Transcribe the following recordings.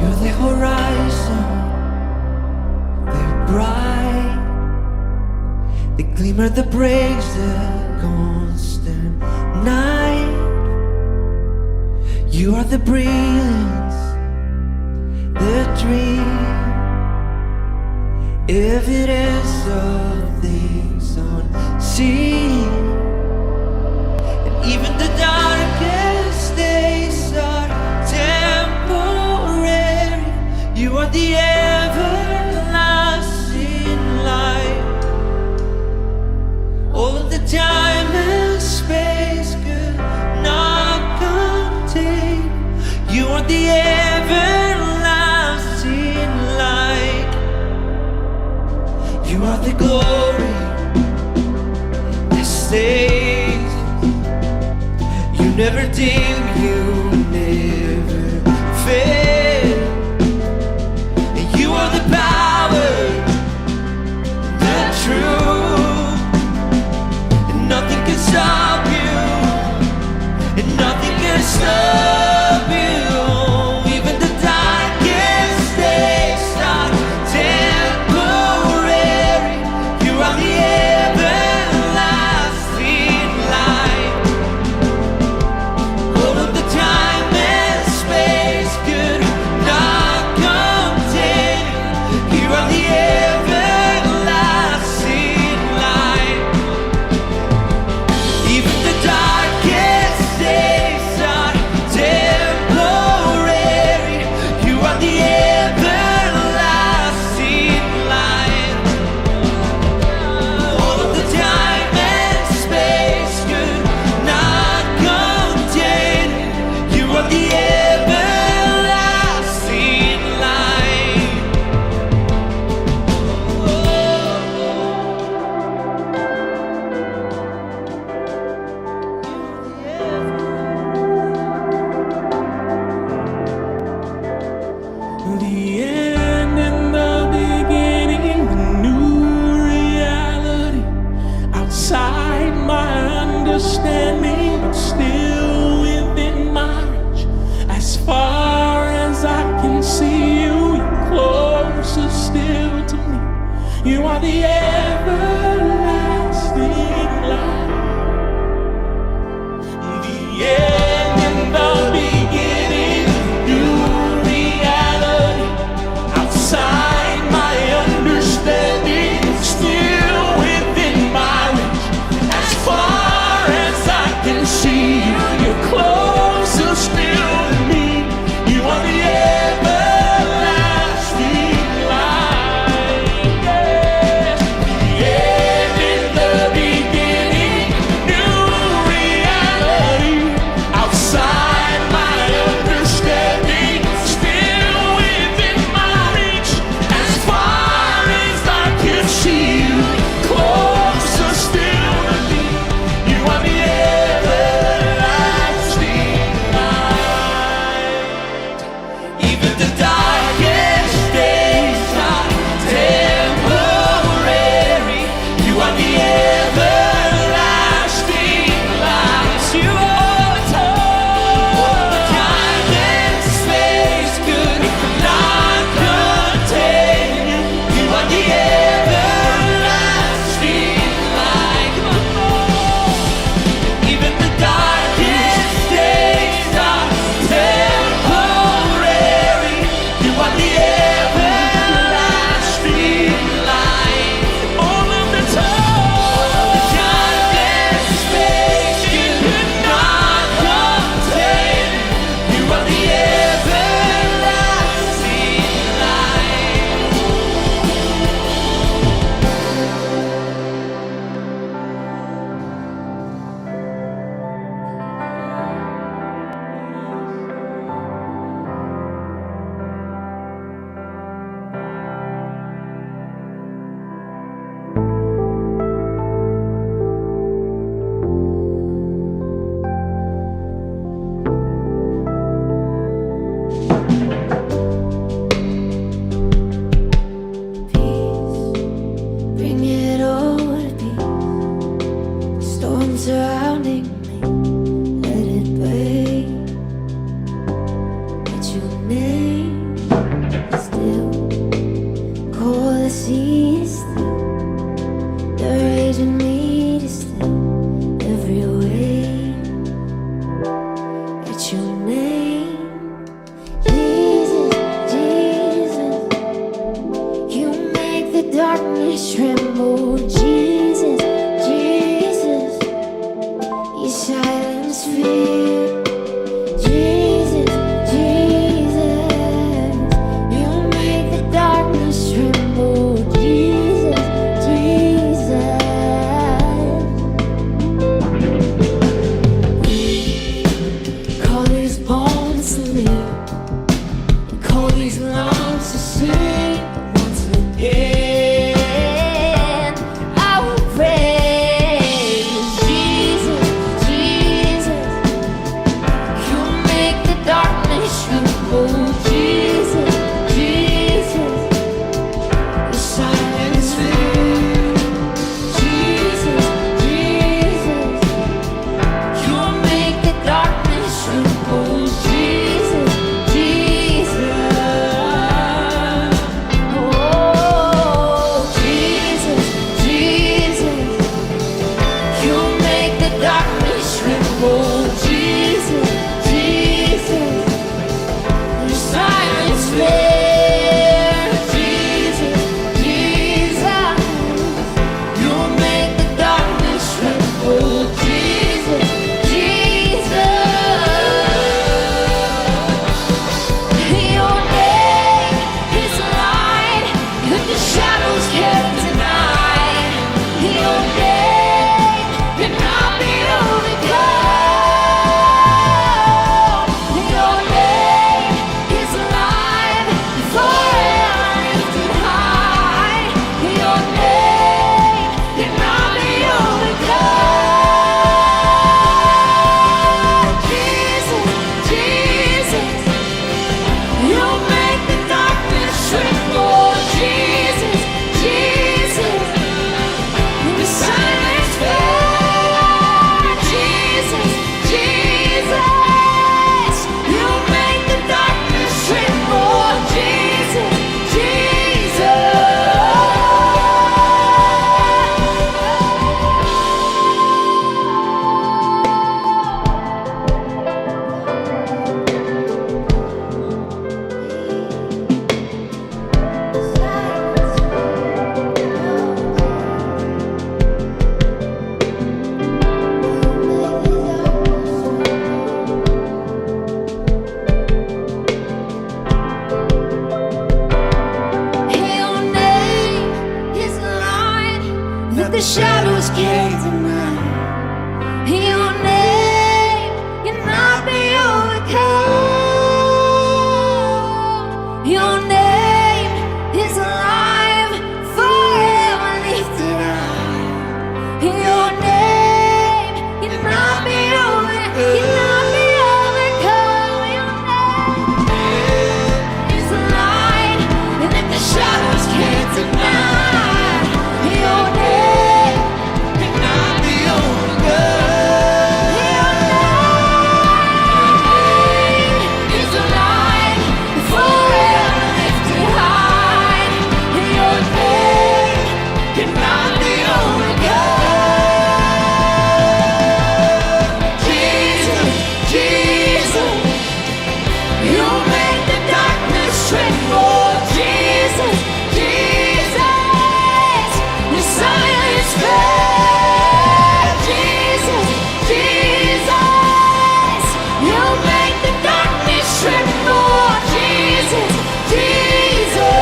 You're the horizon, they're bright. The glimmer that breaks the constant night. You are the brilliance, the dream, evidence of things unseen. And even the darkest days are temporary. You are the everlasting light. All of the time and space could not contain. You are the everlasting light. You are the glory that stays. You never dim, you never fail. And you are the power, the truth. And nothing can stop you, and nothing can stop you. Even the darkest days are temporary. You are the everlasting light. All of the time and space could not contain. You are the everlasting light. Even the darkest days are temporary. You are the everlasting light. All of the time and space could not contain. You are the everlasting light. The end and the beginning, the new reality. Outside my understanding, but still within my reach. As far as I can see you, you're closer still to me. You are the everlasting light. The end and the beginning, new reality. Outside my understanding, still within my reach. As far as I can see you, you're closer still to me. You are the everlasting light. Yeah. these lungs to sing once again. I will praise Jesus, Jesus. You make the darkness tremble, Jesus, Jesus. The silence filled, Jesus, Jesus. You make the darkness tremble, Jesus, Jesus. Oh, Jesus, Jesus. You make the darkness tremble, Jesus, Jesus. The silence filled, Jesus, Jesus. You make the darkness tremble, Jesus, Jesus. Your name is light, and the shadows can't deny. Your name cannot be overcome. Your name is light, forever lifted high. Your name cannot be overcome. Jesus, Jesus. You make the darkness tremble, Jesus, Jesus. The silence filled, Jesus, Jesus. You make the darkness tremble, Jesus, Your name is light that the shadows can't deny. Your name cannot be overcome. Your name is alive, forever lifted high. Your name cannot be overcome. Your name is light that the shadows can't deny. Your name cannot be overcome. Your name is alive, forever lifted high. Your name cannot be overcome. Jesus, Jesus. You make the darkness tremble, Jesus, Jesus. The silence filled, Jesus, Jesus. You make the darkness tremble, Jesus, Jesus.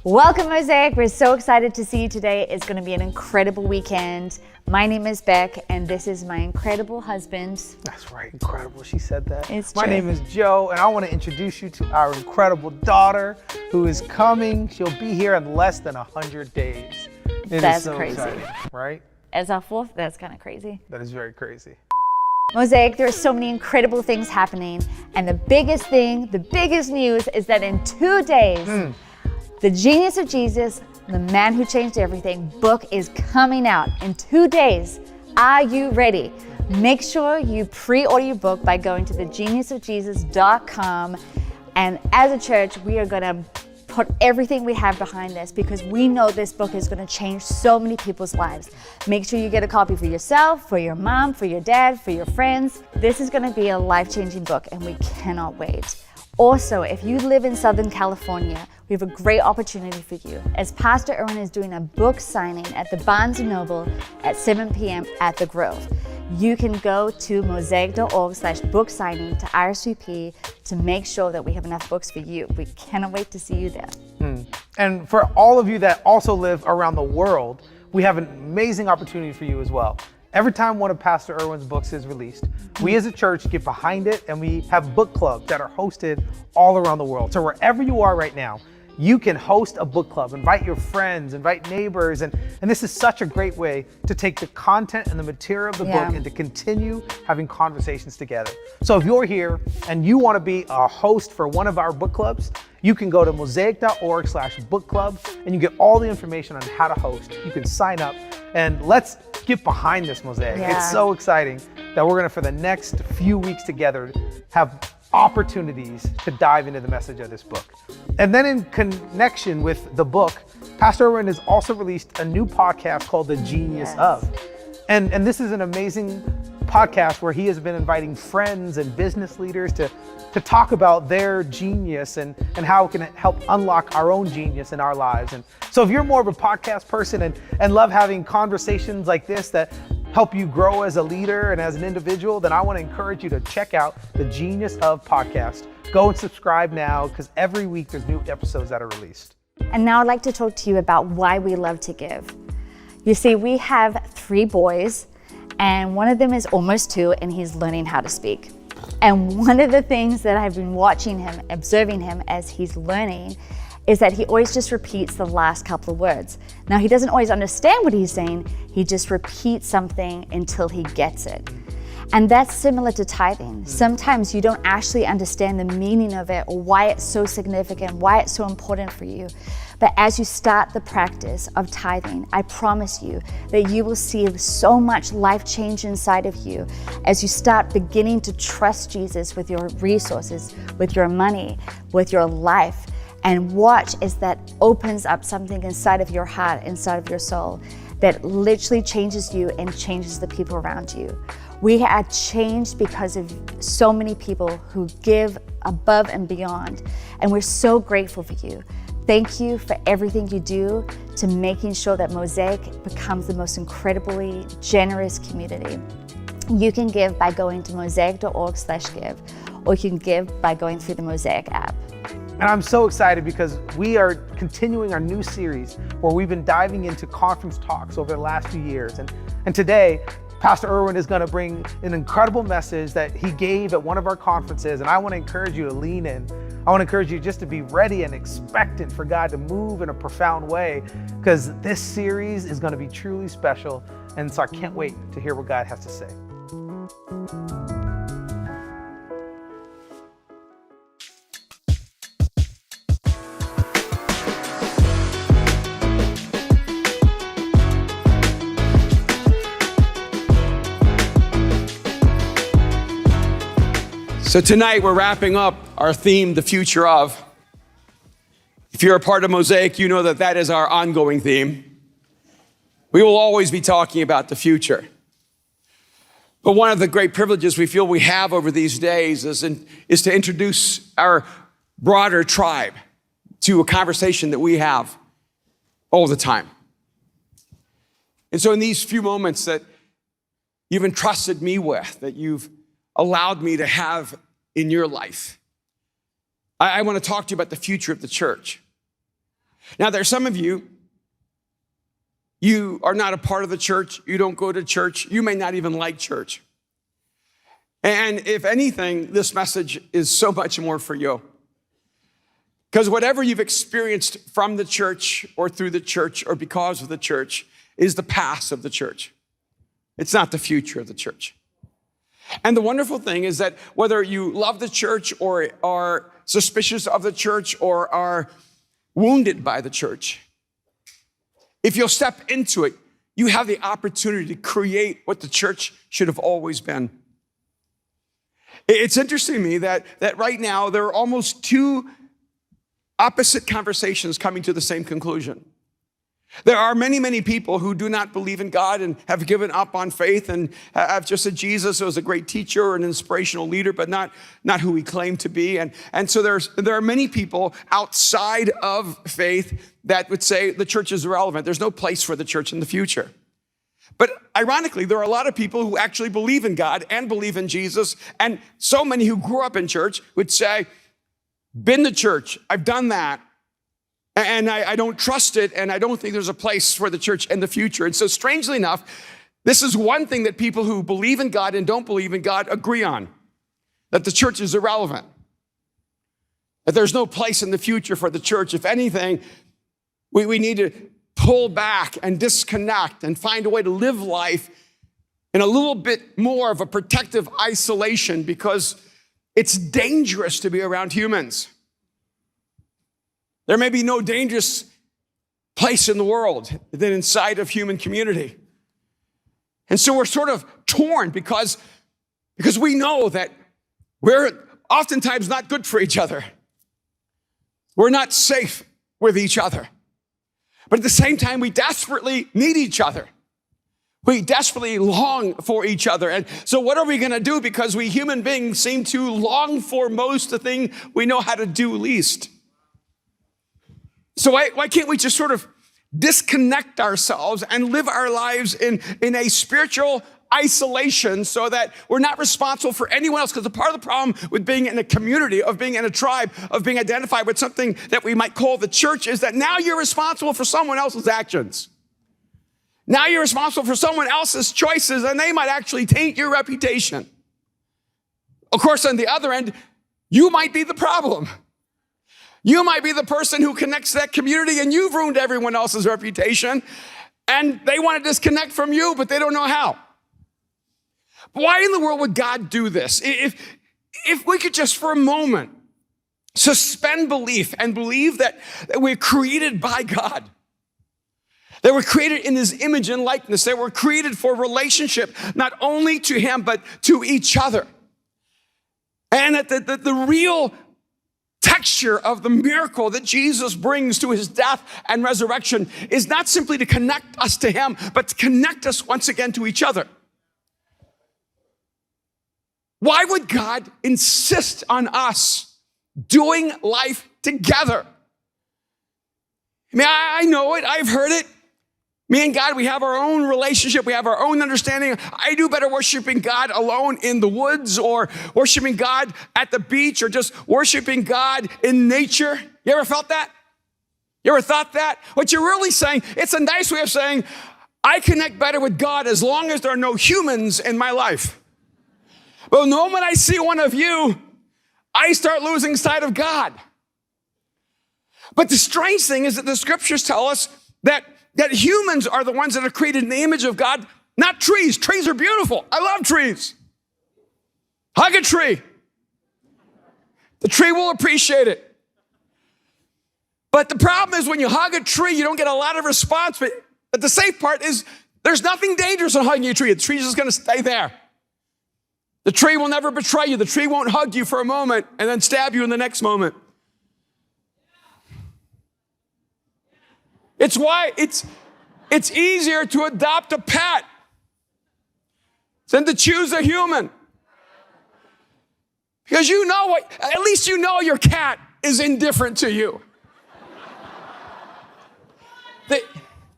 Welcome, Mosaic. We're so excited to see you today. It's going to be an incredible weekend. My name is Beck, and this is my incredible husband. That's right, incredible. She said that. It's My true. name is Joe, and I want to introduce you to our incredible daughter who is coming. She'll be here in less than 100 days. It is That's so crazy. exciting, right? As our fourth, that's kind of crazy. That is very crazy. Mosaic, there are so many incredible things happening. And the biggest thing, the biggest news is that in 2 days, The Genius of Jesus, The Man Who Changed Everything book is coming out in 2 days. Are you ready? Make sure you pre-order your book by going to thegeniusofjesus.com. And as a church, we are going to put everything we have behind this because we know this book is going to change so many people's lives. Make sure you get a copy for yourself, for your mom, for your dad, for your friends. This is going to be a life-changing book and we cannot wait. Also, if you live in Southern California, we have a great opportunity for you. As Pastor Erwin is doing a book signing at the Barnes & Noble at 7 p.m. at the Grove. You can go to mosaic.org/book signing to RSVP to make sure that we have enough books for you. We cannot wait to see you there. And for all of you that also live around the world, we have an amazing opportunity for you as well. Every time one of Pastor Erwin's books is released, we as a church get behind it and we have book clubs that are hosted all around the world. So wherever you are right now, you can host a book club, invite your friends, invite neighbors, and this is such a great way to take the content and the material of the book and to continue having conversations together. So if you're here and you want to be a host for one of our book clubs, you can go to mosaic.org/book club and you get all the information on how to host. You can sign up and let's get behind this Mosaic. It's so exciting that we're gonna, for the next few weeks together, have opportunities to dive into the message of this book. And then in connection with the book, Pastor Erwin has also released a new podcast called The Genius Of. And this is an amazing podcast where he has been inviting friends and business leaders to talk about their genius and how it can help unlock our own genius in our lives. And so if you're more of a podcast person and love having conversations like this that help you grow as a leader and as an individual, then I want to encourage you to check out the Genius Of podcast. Go and subscribe now, because every week there's new episodes that are released. And now I'd like to talk to you about why we love to give. You see, we have 3 boys, and one of them is almost 2, and he's learning how to speak. And one of the things that I've been watching him, observing him as he's learning, is that he always just repeats the last couple of words. Now, he doesn't always understand what he's saying, he just repeats something until he gets it. And that's similar to tithing. Sometimes you don't actually understand the meaning of it or why it's so significant, why it's so important for you. But as you start the practice of tithing, I promise you that you will see so much life change inside of you as you start beginning to trust Jesus with your resources, with your money, with your life. And watch as that opens up something inside of your heart, inside of your soul, that literally changes you and changes the people around you. We are changed because of so many people who give above and beyond. And we're so grateful for you. Thank you for everything you do to making sure that Mosaic becomes the most incredibly generous community. You can give by going to mosaic.org/give, or you can give by going through the Mosaic app. And I'm so excited because we are continuing our new series where we've been diving into conference talks over the last few years. And today, Pastor Erwin is going to bring an incredible message that he gave at one of our conferences. And I want to encourage you to lean in. I want to encourage you just to be ready and expectant for God to move in a profound way, because this series is going to be truly special. And so I can't wait to hear what God has to say. So tonight we're wrapping up our theme, The Future Of. If you're a part of Mosaic, you know that that is our ongoing theme. We will always be talking about the future. But one of the great privileges we feel we have over these days is to introduce our broader tribe to a conversation that we have all the time. And so in these few moments that you've entrusted me with, that you've allowed me to have in your life, I want to talk to you about the future of the church. Now, there are some of you, you are not a part of the church, you don't go to church, you may not even like church. And if anything, this message is so much more for you. Because whatever you've experienced from the church or through the church or because of the church is the past of the church. It's not the future of the church. And the wonderful thing is that whether you love the church or are suspicious of the church or are wounded by the church, if you'll step into it, you have the opportunity to create what the church should have always been. It's interesting to me that right now there are almost 2 opposite conversations coming to the same conclusion. There are many, many people who do not believe in God and have given up on faith and have just said Jesus was a great teacher or an inspirational leader, but not who he claimed to be. And so there are many people outside of faith that would say the church is irrelevant. There's no place for the church in the future. But ironically, there are a lot of people who actually believe in God and believe in Jesus. And so many who grew up in church would say, been to church, I've done that. And I don't trust it, and I don't think there's a place for the church in the future. And so strangely enough, this is one thing that people who believe in God and don't believe in God agree on, that the church is irrelevant, that there's no place in the future for the church. If anything, we need to pull back and disconnect and find a way to live life in a little bit more of a protective isolation, because it's dangerous to be around humans. There may be no dangerous place in the world than inside of human community. And so we're sort of torn because we know that we're oftentimes not good for each other. We're not safe with each other. But at the same time, we desperately need each other. We desperately long for each other. And so what are we going to do? Because we human beings seem to long for most the thing we know how to do least. So why can't we just sort of disconnect ourselves and live our lives in a spiritual isolation so that we're not responsible for anyone else? Because a part of the problem with being in a community, of being in a tribe, of being identified with something that we might call the church, is that now you're responsible for someone else's actions. Now you're responsible for someone else's choices, and they might actually taint your reputation. Of course, on the other end, you might be the problem. You might be the person who connects to that community, and you've ruined everyone else's reputation, and they want to disconnect from you, but they don't know how. Why in the world would God do this? If we could just for a moment suspend belief and believe that we're created by God, that we're created in his image and likeness, that we're created for relationship, not only to him, but to each other. And that the real texture of the miracle that Jesus brings to his death and resurrection is not simply to connect us to him, but to connect us once again to each other. Why would God insist on us doing life together? I mean, I know it. I've heard it. Me and God, we have our own relationship. We have our own understanding. I do better worshiping God alone in the woods, or worshiping God at the beach, or just worshiping God in nature. You ever felt that? You ever thought that? What you're really saying, it's a nice way of saying, I connect better with God as long as there are no humans in my life. But the moment I see one of you, I start losing sight of God. But the strange thing is that the scriptures tell us that humans are the ones that are created in the image of God, not trees. Trees are beautiful. I love trees. Hug a tree. The tree will appreciate it. But the problem is when you hug a tree, you don't get a lot of response. But the safe part is there's nothing dangerous in hugging a tree. The tree's just going to stay there. The tree will never betray you. The tree won't hug you for a moment and then stab you in the next moment. It's why it's easier to adopt a pet than to choose a human. Because you know at least you know your cat is indifferent to you.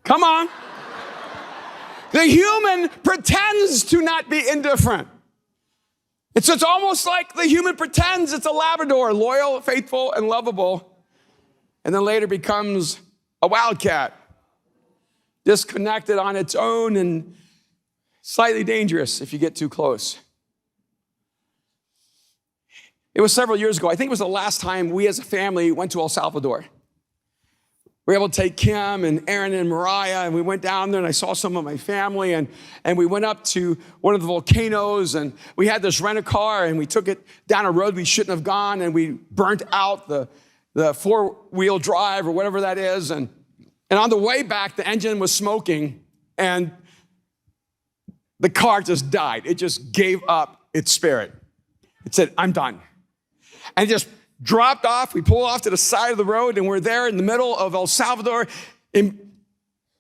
Come on. The human pretends to not be indifferent. It's almost like the human pretends it's a Labrador, loyal, faithful, and lovable, and then later becomes a wildcat, disconnected on its own and slightly dangerous if you get too close. It was several years ago. I think it was the last time we as a family went to El Salvador. We were able to take Kim and Aaron and Mariah, and we went down there, and I saw some of my family, and we went up to one of the volcanoes, and we had this rent-a-car, and we took it down a road we shouldn't have gone, and we burnt out the four-wheel drive or whatever that is, and on the way back, the engine was smoking, and the car just died. It just gave up its spirit. It said, I'm done. And it just dropped off. We pulled off to the side of the road, and we're there in the middle of El Salvador,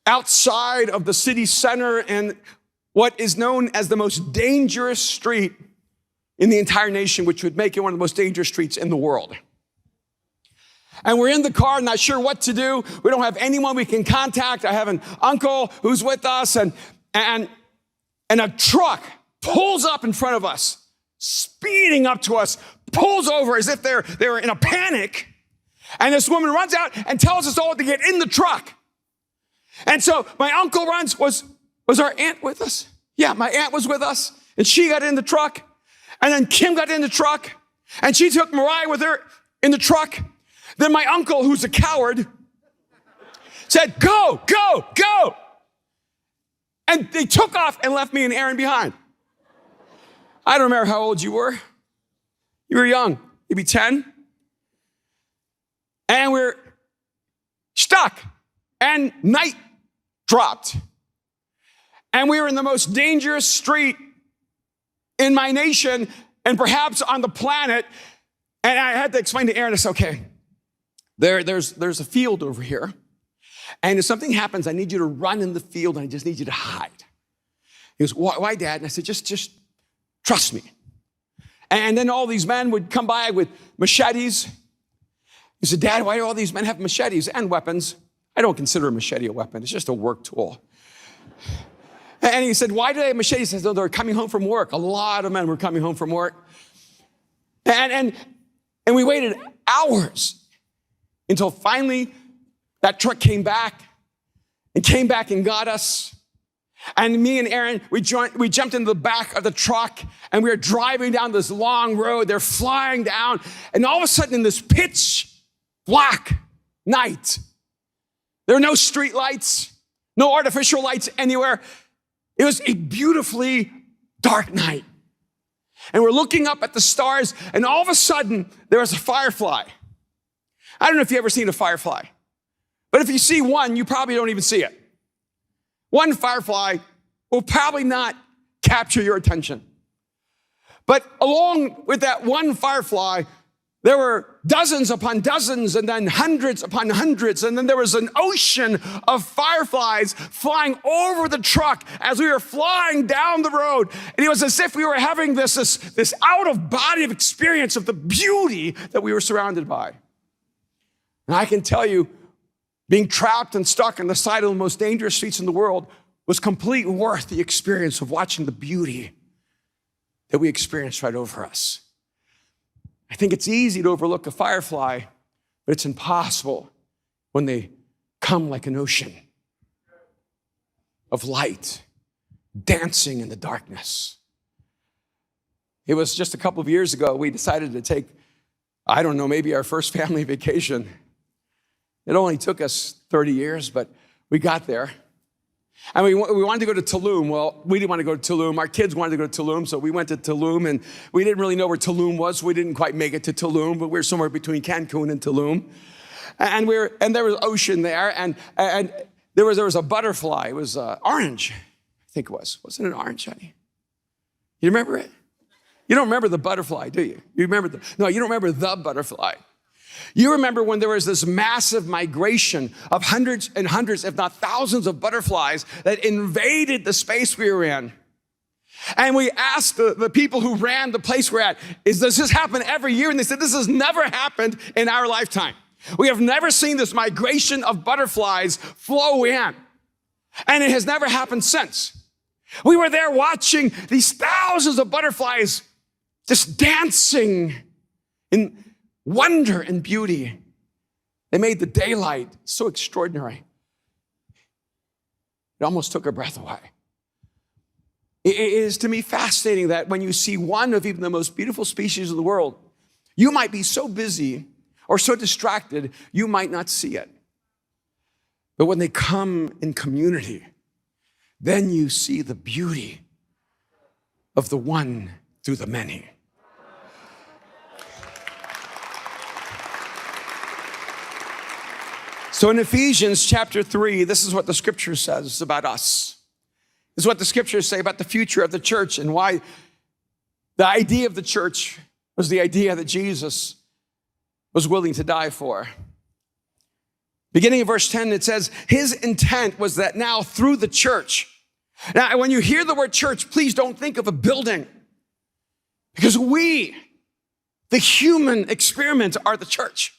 outside of the city center, and what is known as the most dangerous street in the entire nation, which would make it one of the most dangerous streets in the world. And we're in the car, not sure what to do. We don't have anyone we can contact. I have an uncle who's with us, and a truck pulls up in front of us, speeding up to us, pulls over as if they were in a panic, And this woman runs out and tells us all to get in the truck. And so my uncle runs. Was our aunt with us? Yeah, my aunt was with us. And she got in the truck. And then Kim got in the truck. And she took Mariah with her in the truck. Then my uncle, who's a coward, said, go, go, go. And they took off and left me and Aaron behind. I don't remember how old you were. You were young, maybe 10. And we're stuck. And night dropped. And we were in the most dangerous street in my nation and perhaps on the planet. And I had to explain to Aaron, I said, okay, there's a field over here. And if something happens, I need you to run in the field and I just need you to hide. He goes, why, Dad? And I said, just trust me. And then all these men would come by with machetes. He said, Dad, why do all these men have machetes and weapons? I don't consider a machete a weapon. It's just a work tool. And he said, why do they have machetes? He said, they're coming home from work. A lot of men were coming home from work. And we waited hours until finally that truck came back and got us. And me and Aaron, we jumped into the back of the truck and we were driving down this long road. They're flying down. And all of a sudden in this pitch black night, there are no street lights, no artificial lights anywhere. It was a beautifully dark night. And we're looking up at the stars and all of a sudden there was a firefly. I don't know if you've ever seen a firefly, but if you see one, you probably don't even see it. One firefly will probably not capture your attention. But along with that one firefly, there were dozens upon dozens and then hundreds upon hundreds. And then there was an ocean of fireflies flying over the truck as we were flying down the road. And it was as if we were having this out-of-body experience of the beauty that we were surrounded by. And I can tell you, being trapped and stuck on the side of the most dangerous streets in the world was completely worth the experience of watching the beauty that we experienced right over us. I think it's easy to overlook a firefly, but it's impossible when they come like an ocean of light, dancing in the darkness. It was just a couple of years ago, we decided to take, I don't know, maybe our first family vacation. It only took us 30 years, but we got there. And we wanted to go to Tulum. Well, we didn't want to go to Tulum. Our kids wanted to go to Tulum, so we went to Tulum, and we didn't really know where Tulum was, so we didn't quite make it to Tulum, but we were somewhere between Cancun and Tulum. And there was ocean there, and there was a butterfly. It was orange, I think it was. Wasn't it orange, honey? You remember it? You don't remember the butterfly, do you? You don't remember the butterfly. You remember when there was this massive migration of hundreds and hundreds, if not thousands of butterflies that invaded the space we were in. And we asked the people who ran the place we're at, does this happen every year? And they said, this has never happened in our lifetime. We have never seen this migration of butterflies flow in. And it has never happened since. We were there watching these thousands of butterflies just dancing in wonder and beauty. They made the daylight so extraordinary. It almost took our breath away. It is to me fascinating that when you see one of even the most beautiful species of the world, you might be so busy or so distracted, you might not see it. But when they come in community, then you see the beauty of the one through the many. So in Ephesians chapter 3, this is what the scripture says about us. This is what the scriptures say about the future of the church and why the idea of the church was the idea that Jesus was willing to die for. Beginning of verse 10, it says, his intent was that now through the church. Now, when you hear the word church, please don't think of a building. Because we, the human experiment, are the church.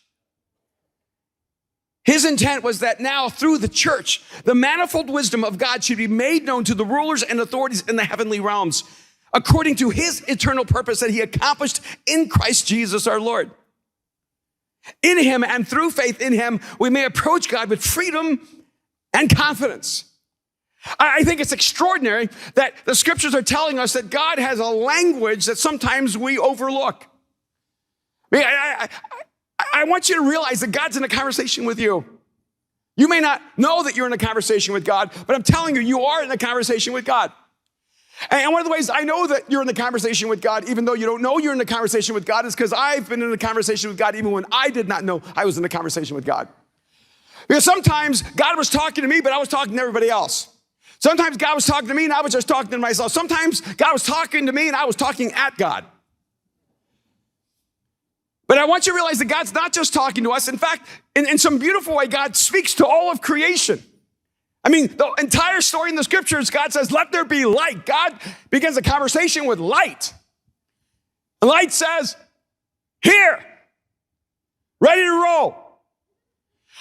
His intent was that now through the church, the manifold wisdom of God should be made known to the rulers and authorities in the heavenly realms, according to his eternal purpose that he accomplished in Christ Jesus our Lord. In him and through faith in him, we may approach God with freedom and confidence. I think it's extraordinary that the scriptures are telling us that God has a language that sometimes we overlook. I want you to realize that God's in a conversation with you. You may not know that you're in a conversation with God, but I'm telling you, you are in a conversation with God. And one of the ways I know that you're in the conversation with God, even though you don't know you're in the conversation with God, is because I've been in a conversation with God even when I did not know I was in a conversation with God. Because sometimes God was talking to me, but I was talking to everybody else. Sometimes God was talking to me and I was just talking to myself. Sometimes God was talking to me and I was talking at God. But I want you to realize that God's not just talking to us. In fact, in some beautiful way, God speaks to all of creation. I mean, the entire story in the scriptures, God says, let there be light. God begins a conversation with light. And light says, here, ready to roll.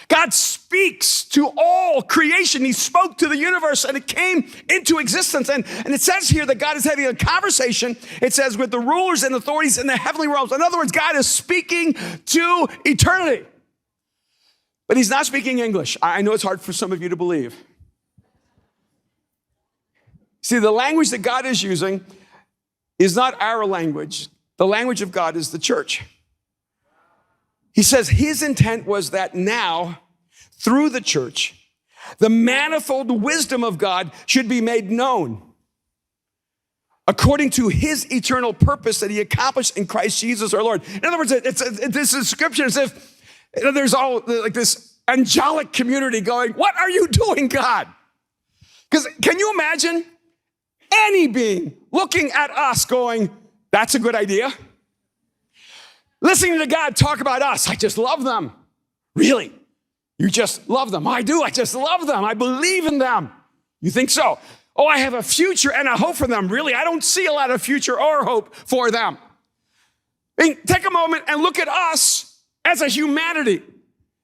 God speaks to all creation. He spoke to the universe and it came into existence. And it says here that God is having a conversation, it says, with the rulers and authorities in the heavenly realms. In other words, God is speaking to eternity. But he's not speaking English. I know it's hard for some of you to believe. See, the language that God is using is not our language. The language of God is the church. He says his intent was that now, through the church, the manifold wisdom of God should be made known according to his eternal purpose that he accomplished in Christ Jesus our Lord. In other words, this is scripture as if there's all like this angelic community going, what are you doing, God? Because can you imagine any being looking at us going, that's a good idea? Listening to God talk about us, I just love them. Really? You just love them? I do, I just love them. I believe in them. You think so? Oh, I have a future and a hope for them. Really? I don't see a lot of future or hope for them. I mean, take a moment and look at us as a humanity.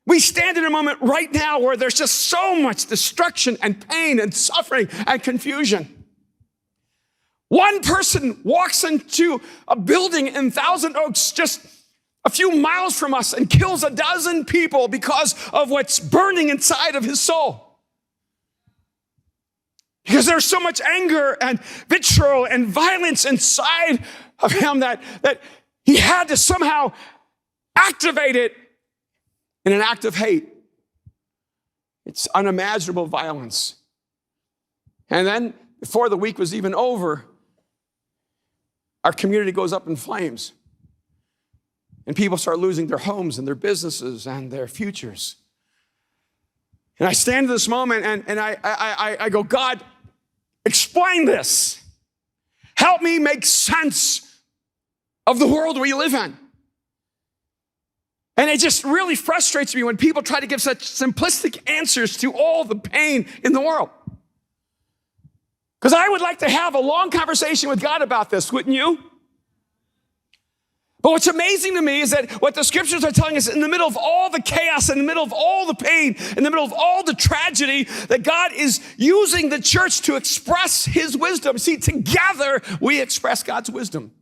We stand in a moment right now where there's just so much destruction and pain and suffering and confusion. One person walks into a building in Thousand Oaks just a few miles from us and kills 12 people because of what's burning inside of his soul. Because there's so much anger and vitriol and violence inside of him that he had to somehow activate it in an act of hate. It's unimaginable violence. And then before the week was even over, our community goes up in flames. And people start losing their homes and their businesses and their futures. And I stand in this moment and I go, God, explain this. Help me make sense of the world we live in. And it just really frustrates me when people try to give such simplistic answers to all the pain in the world. Because I would like to have a long conversation with God about this, wouldn't you? But what's amazing to me is that what the scriptures are telling us in the middle of all the chaos, in the middle of all the pain, in the middle of all the tragedy, that God is using the church to express his wisdom. See, together we express God's wisdom.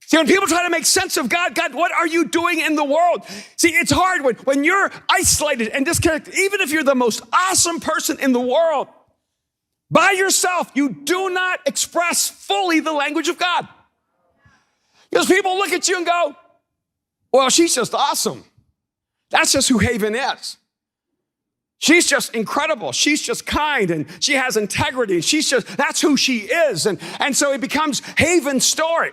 See, when people try to make sense of God, God, what are you doing in the world? See, it's hard when you're isolated and disconnected, even if you're the most awesome person in the world, by yourself, you do not express fully the language of God. Because people look at you and go, well, she's just awesome. That's just who Haven is. She's just incredible. She's just kind and she has integrity. That's who she is. And so it becomes Haven's story.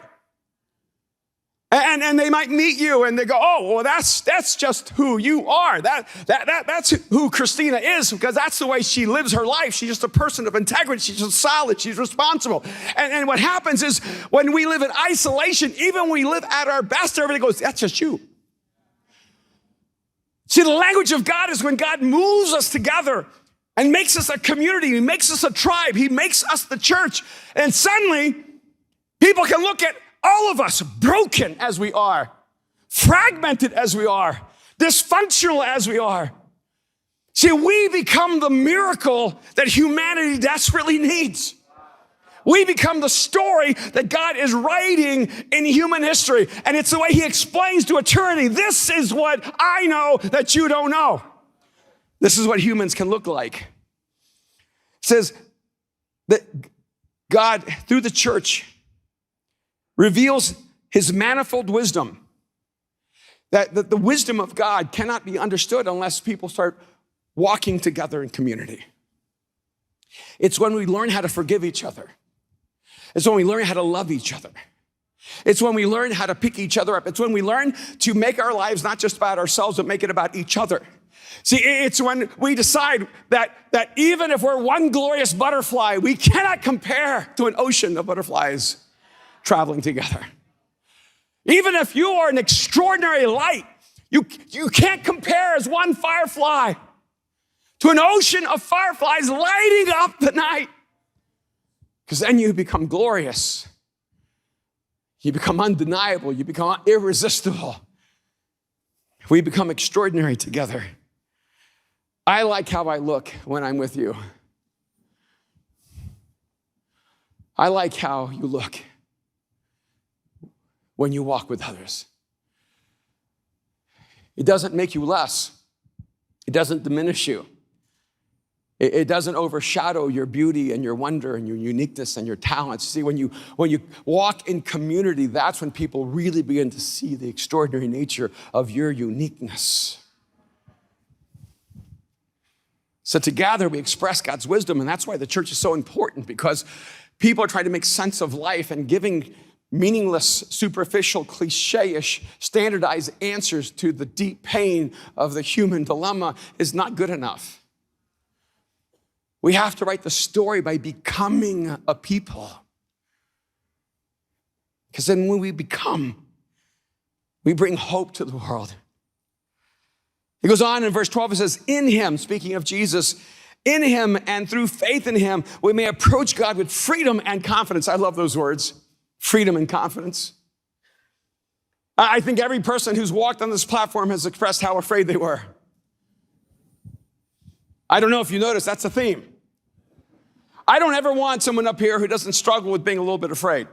And they might meet you and they go, oh, well, that's just who you are. That's who Christina is because that's the way she lives her life. She's just a person of integrity. She's just solid. She's responsible. And what happens is when we live in isolation, even when we live at our best, everybody goes, that's just you. See, the language of God is when God moves us together and makes us a community. He makes us a tribe. He makes us the church. And suddenly, people can look at all of us, broken as we are, fragmented as we are, dysfunctional as we are. See, we become the miracle that humanity desperately needs. We become the story that God is writing in human history. And it's the way he explains to eternity, this is what I know that you don't know. This is what humans can look like. It says that God, through the church, reveals his manifold wisdom. That the wisdom of God cannot be understood unless people start walking together in community. It's when we learn how to forgive each other. It's when we learn how to love each other. It's when we learn how to pick each other up. It's when we learn to make our lives not just about ourselves, but make it about each other. See, it's when we decide that even if we're one glorious butterfly, we cannot compare to an ocean of butterflies traveling together. Even if you are an extraordinary light, you can't compare as one firefly to an ocean of fireflies lighting up the night. Because then you become glorious. You become undeniable. You become irresistible. We become extraordinary together. I like how I look when I'm with you. I like how you look when you walk with others. It doesn't make you less. It doesn't diminish you. It doesn't overshadow your beauty and your wonder and your uniqueness and your talents. See, when you walk in community, that's when people really begin to see the extraordinary nature of your uniqueness. So together we express God's wisdom, and that's why the church is so important, because people are trying to make sense of life, and giving meaningless, superficial, cliche-ish, standardized answers to the deep pain of the human dilemma is not good enough. We have to write the story by becoming a people. Because then when we become, we bring hope to the world. He goes on in verse 12, it says, in him, speaking of Jesus, in him and through faith in him, we may approach God with freedom and confidence. I love those words, freedom and confidence. I think every person who's walked on this platform has expressed how afraid they were. I don't know if you noticed, that's a theme. I don't ever want someone up here who doesn't struggle with being a little bit afraid.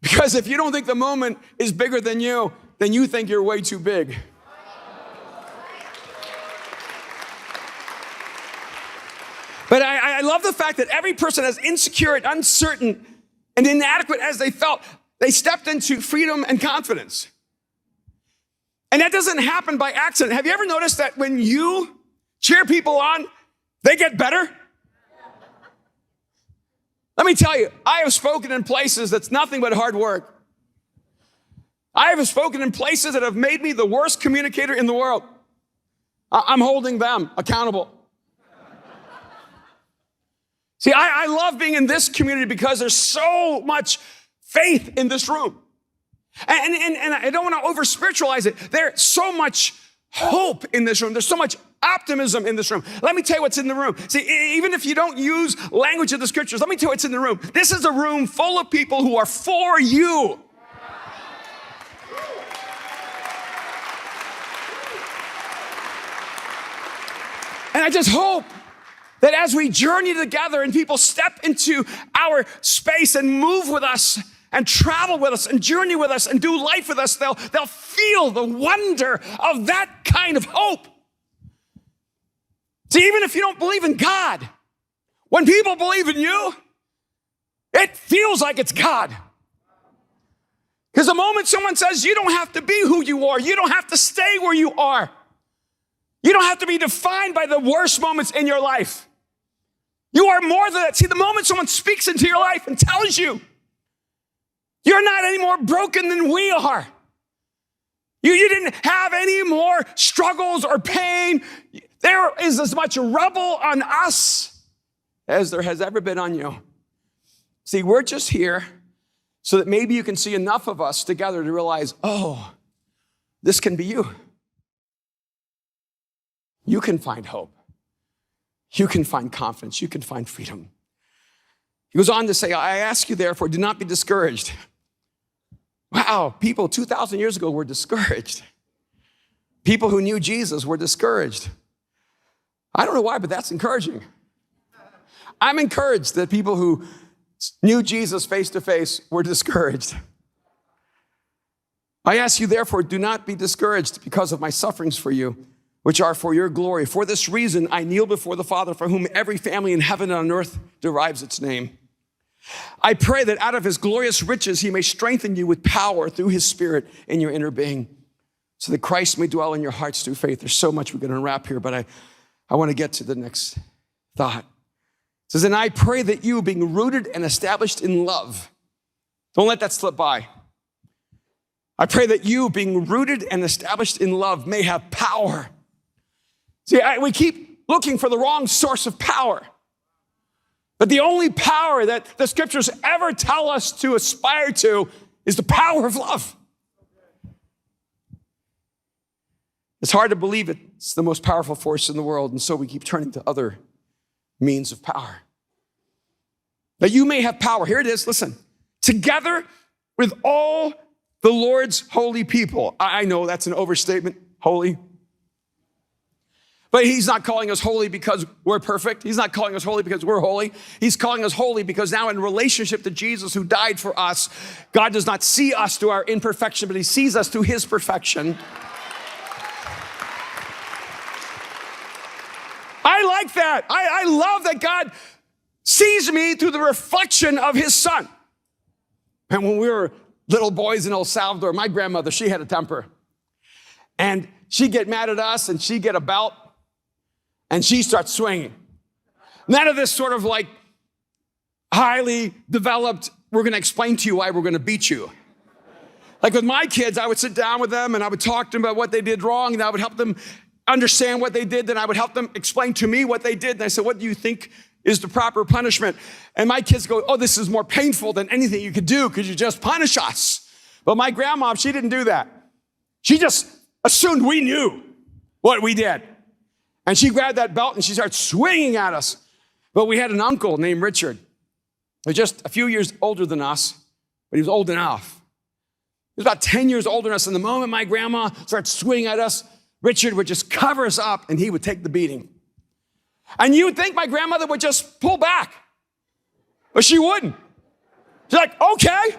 Because if you don't think the moment is bigger than you, then you think you're way too big. But I love the fact that every person, as insecure and uncertain and inadequate as they felt, they stepped into freedom and confidence. And that doesn't happen by accident. Have you ever noticed that when you cheer people on, they get better? Let me tell you, I have spoken in places that's nothing but hard work. I have spoken in places that have made me the worst communicator in the world. I'm holding them accountable. See, I love being in this community because there's so much faith in this room. And I don't want to over-spiritualize it. There's so much hope in this room. There's so much optimism in this room. Let me tell you what's in the room. See, even if you don't use language of the scriptures, let me tell you what's in the room. This is a room full of people who are for you. And I just hope that as we journey together and people step into our space and move with us and travel with us and journey with us and do life with us, they'll feel the wonder of that kind of hope. See, even if you don't believe in God, when people believe in you, it feels like it's God. Because the moment someone says you don't have to be who you are, you don't have to stay where you are, you don't have to be defined by the worst moments in your life. You are more than that. See, the moment someone speaks into your life and tells you you're not any more broken than we are, you didn't have any more struggles or pain, there is as much rubble on us as there has ever been on you. See, we're just here so that maybe you can see enough of us together to realize, oh, this can be you. You can find hope. You can find confidence. You can find freedom. He goes on to say, I ask you, therefore, do not be discouraged. Wow, people 2,000 years ago were discouraged. People who knew Jesus were discouraged. I don't know why, but that's encouraging. I'm encouraged that people who knew Jesus face to face were discouraged. I ask you, therefore, do not be discouraged because of my sufferings for you, which are for your glory. For this reason, I kneel before the Father, for whom every family in heaven and on earth derives its name. I pray that out of his glorious riches, he may strengthen you with power through his Spirit in your inner being, so that Christ may dwell in your hearts through faith. There's so much we're going to unwrap here, but I want to get to the next thought. It says, and I pray that you, being rooted and established in love, don't let that slip by. I pray that you, being rooted and established in love, may have power. See, we keep looking for the wrong source of power. But the only power that the scriptures ever tell us to aspire to is the power of love. It's hard to believe it's the most powerful force in the world, and so we keep turning to other means of power. That you may have power. Here it is, listen. Together with all the Lord's holy people. I know that's an overstatement, holy. But he's not calling us holy because we're perfect. He's not calling us holy because we're holy. He's calling us holy because now in relationship to Jesus who died for us, God does not see us through our imperfection, but he sees us through his perfection. I like that. I love that God sees me through the reflection of his son. And when we were little boys in El Salvador, my grandmother, she had a temper. And she'd get mad at us and she'd get a belt and she starts swinging. None of this sort of like highly developed, we're going to explain to you why we're going to beat you. Like with my kids, I would sit down with them and I would talk to them about what they did wrong and I would help them understand what they did. Then I would help them explain to me what they did. And I said, what do you think is the proper punishment? And my kids go, oh, this is more painful than anything you could do because you just punish us. But my grandma, she didn't do that. She just assumed we knew what we did. And she grabbed that belt and she started swinging at us. But we had an uncle named Richard, who was just a few years older than us, but he was old enough. He was about 10 years older than us. And the moment my grandma started swinging at us, Richard would just cover us up and he would take the beating. And you would think my grandmother would just pull back, but she wouldn't. She's like, okay,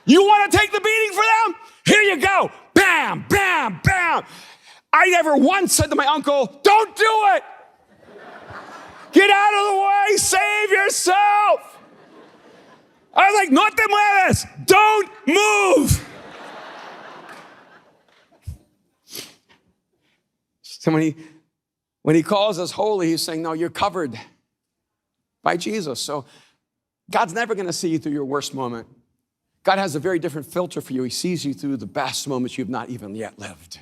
you want to take the beating for them? Here you go. Bam, bam, bam. I never once said to my uncle, don't do it. Get out of the way, save yourself. I was like, no te mueves, don't move. So when he calls us holy, he's saying, no, you're covered by Jesus. So God's never going to see you through your worst moment. God has a very different filter for you. He sees you through the best moments you've not even yet lived.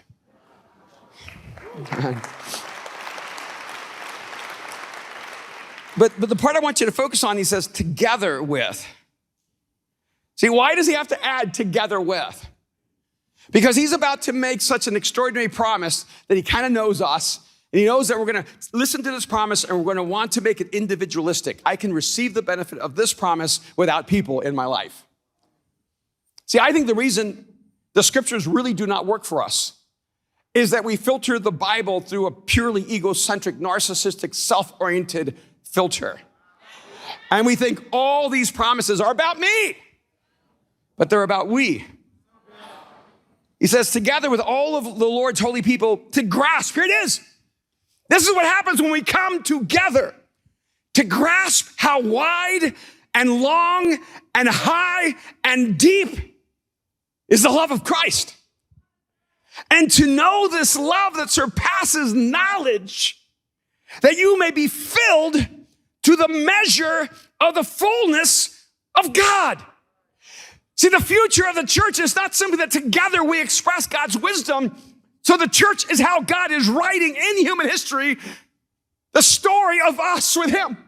But the part I want you to focus on, he says, together with. See, why does he have to add together with? Because he's about to make such an extraordinary promise that he kind of knows us. And he knows that we're going to listen to this promise and we're going to want to make it individualistic. I can receive the benefit of this promise without people in my life. See, I think the reason the scriptures really do not work for us is that we filter the Bible through a purely egocentric, narcissistic, self-oriented filter. And we think all these promises are about me, but they're about we. He says, together with all of the Lord's holy people to grasp, here it is. This is what happens when we come together to grasp how wide and long and high and deep is the love of Christ. And to know this love that surpasses knowledge, that you may be filled to the measure of the fullness of God. See, the future of the church is not simply that together we express God's wisdom. So the church is how God is writing in human history the story of us with him.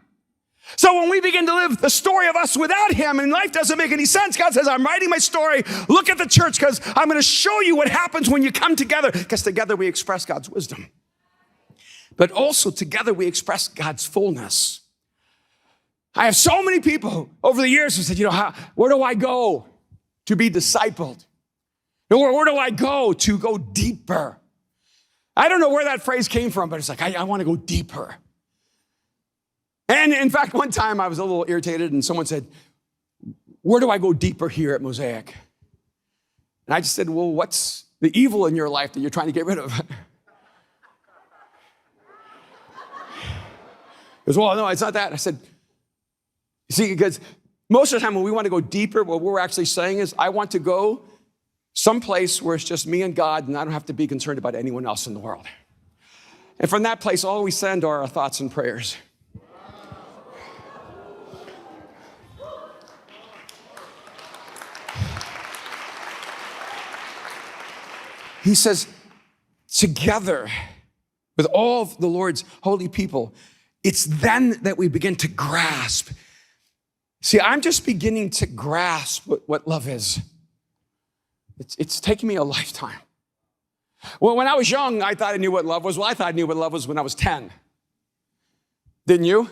So when we begin to live the story of us without him and life doesn't make any sense, God says, I'm writing my story. Look at the church because I'm going to show you what happens when you come together, because together we express God's wisdom. But also together we express God's fullness. I have so many people over the years who said, where do I go to be discipled? Where do I go to go deeper? I don't know where that phrase came from, but it's like, I want to go deeper. And in fact, one time I was a little irritated and someone said, where do I go deeper here at Mosaic? And I just said, well, what's the evil in your life that you're trying to get rid of? He goes, well, no, it's not that. I said, you see, because most of the time when we want to go deeper, what we're actually saying is, I want to go someplace where it's just me and God, and I don't have to be concerned about anyone else in the world. And from that place, all we send are our thoughts and prayers. He says, together with all of the Lord's holy people, it's then that we begin to grasp. See, I'm just beginning to grasp what love is. It's taken me a lifetime. Well, when I was young, I thought I knew what love was. Well, I thought I knew what love was when I was 10. Didn't you?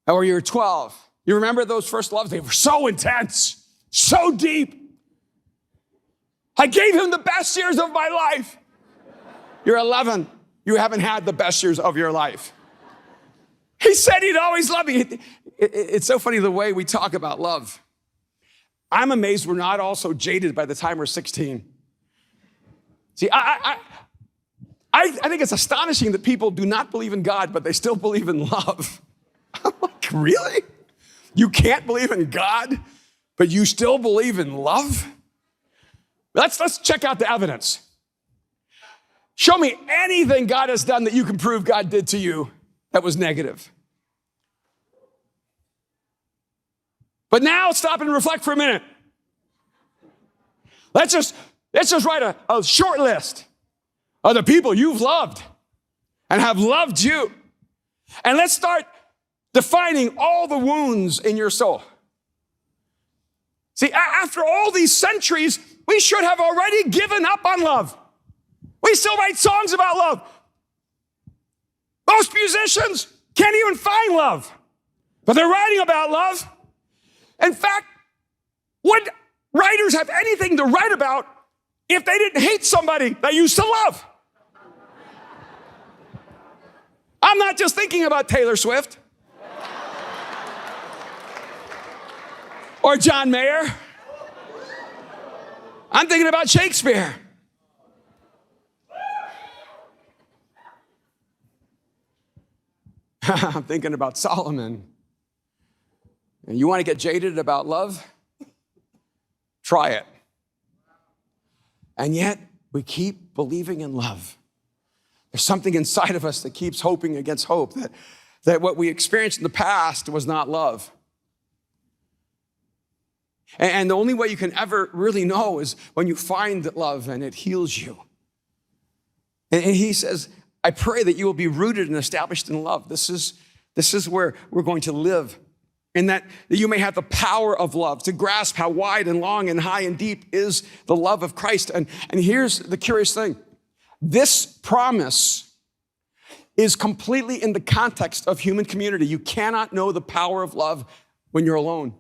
Or you were 12. You remember those first loves? They were so intense, so deep. I gave him the best years of my life. You're 11. You haven't had the best years of your life. He said he'd always love me. It's so funny the way we talk about love. I'm amazed we're not all so jaded by the time we're 16. See, I think it's astonishing that people do not believe in God, but they still believe in love. I'm like, really? You can't believe in God, but you still believe in love? Let's check out the evidence. Show me anything God has done that you can prove God did to you that was negative. But now stop and reflect for a minute. Let's just write a short list of the people you've loved and have loved you. And let's start defining all the wounds in your soul. See, after all these centuries, we should have already given up on love. We still write songs about love. Most musicians can't even find love, but they're writing about love. In fact, would writers have anything to write about if they didn't hate somebody they used to love? I'm not just thinking about Taylor Swift or John Mayer. I'm thinking about Shakespeare. I'm thinking about Solomon. And you want to get jaded about love? Try it. And yet, we keep believing in love. There's something inside of us that keeps hoping against hope, that what we experienced in the past was not love. And the only way you can ever really know is when you find love and it heals you. And he says, I pray that you will be rooted and established in love. This is where we're going to live. And that you may have the power of love to grasp how wide and long and high and deep is the love of Christ. And here's the curious thing. This promise is completely in the context of human community. You cannot know the power of love when you're alone.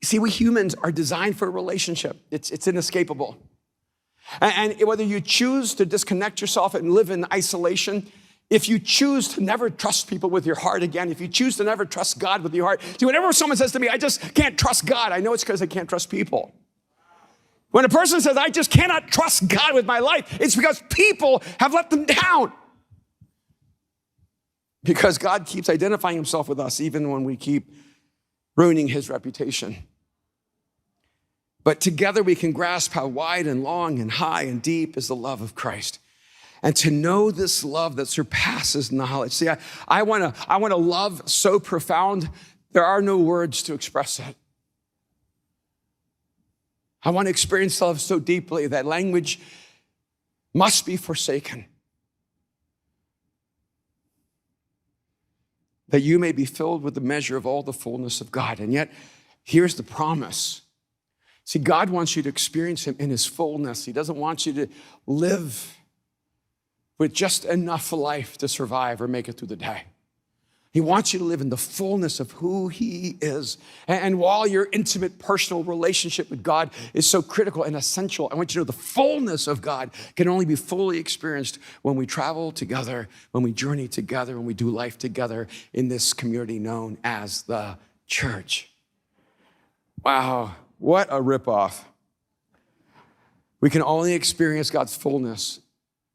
See, we humans are designed for a relationship. It's inescapable. And whether you choose to disconnect yourself and live in isolation, if you choose to never trust people with your heart again, if you choose to never trust God with your heart, see, whenever someone says to me, I just can't trust God, I know it's because I can't trust people. When a person says, I just cannot trust God with my life, it's because people have let them down. Because God keeps identifying himself with us even when we keep ruining his reputation. But together we can grasp how wide and long and high and deep is the love of Christ. And to know this love that surpasses knowledge. See, I want to love so profound, there are no words to express it. I want to experience love so deeply that language must be forsaken. That you may be filled with the measure of all the fullness of God. And yet, here's the promise. See, God wants you to experience him in his fullness. He doesn't want you to live with just enough life to survive or make it through the day. He wants you to live in the fullness of who he is. And while your intimate personal relationship with God is so critical and essential, I want you to know the fullness of God can only be fully experienced when we travel together, when we journey together, when we do life together in this community known as the church. Wow, what a ripoff. We can only experience God's fullness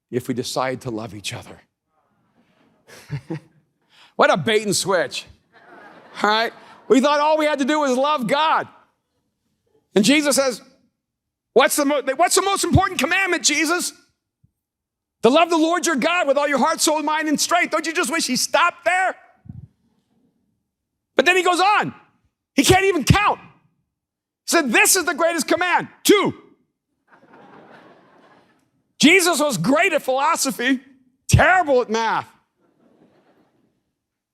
if we decide to love each other. What a bait and switch, all right? We thought all we had to do was love God. And Jesus says, what's the most important commandment, Jesus? To love the Lord your God with all your heart, soul, mind, and strength. Don't you just wish he stopped there? But then he goes on. He can't even count. He said, this is the greatest command. 2. Jesus was great at philosophy, terrible at math.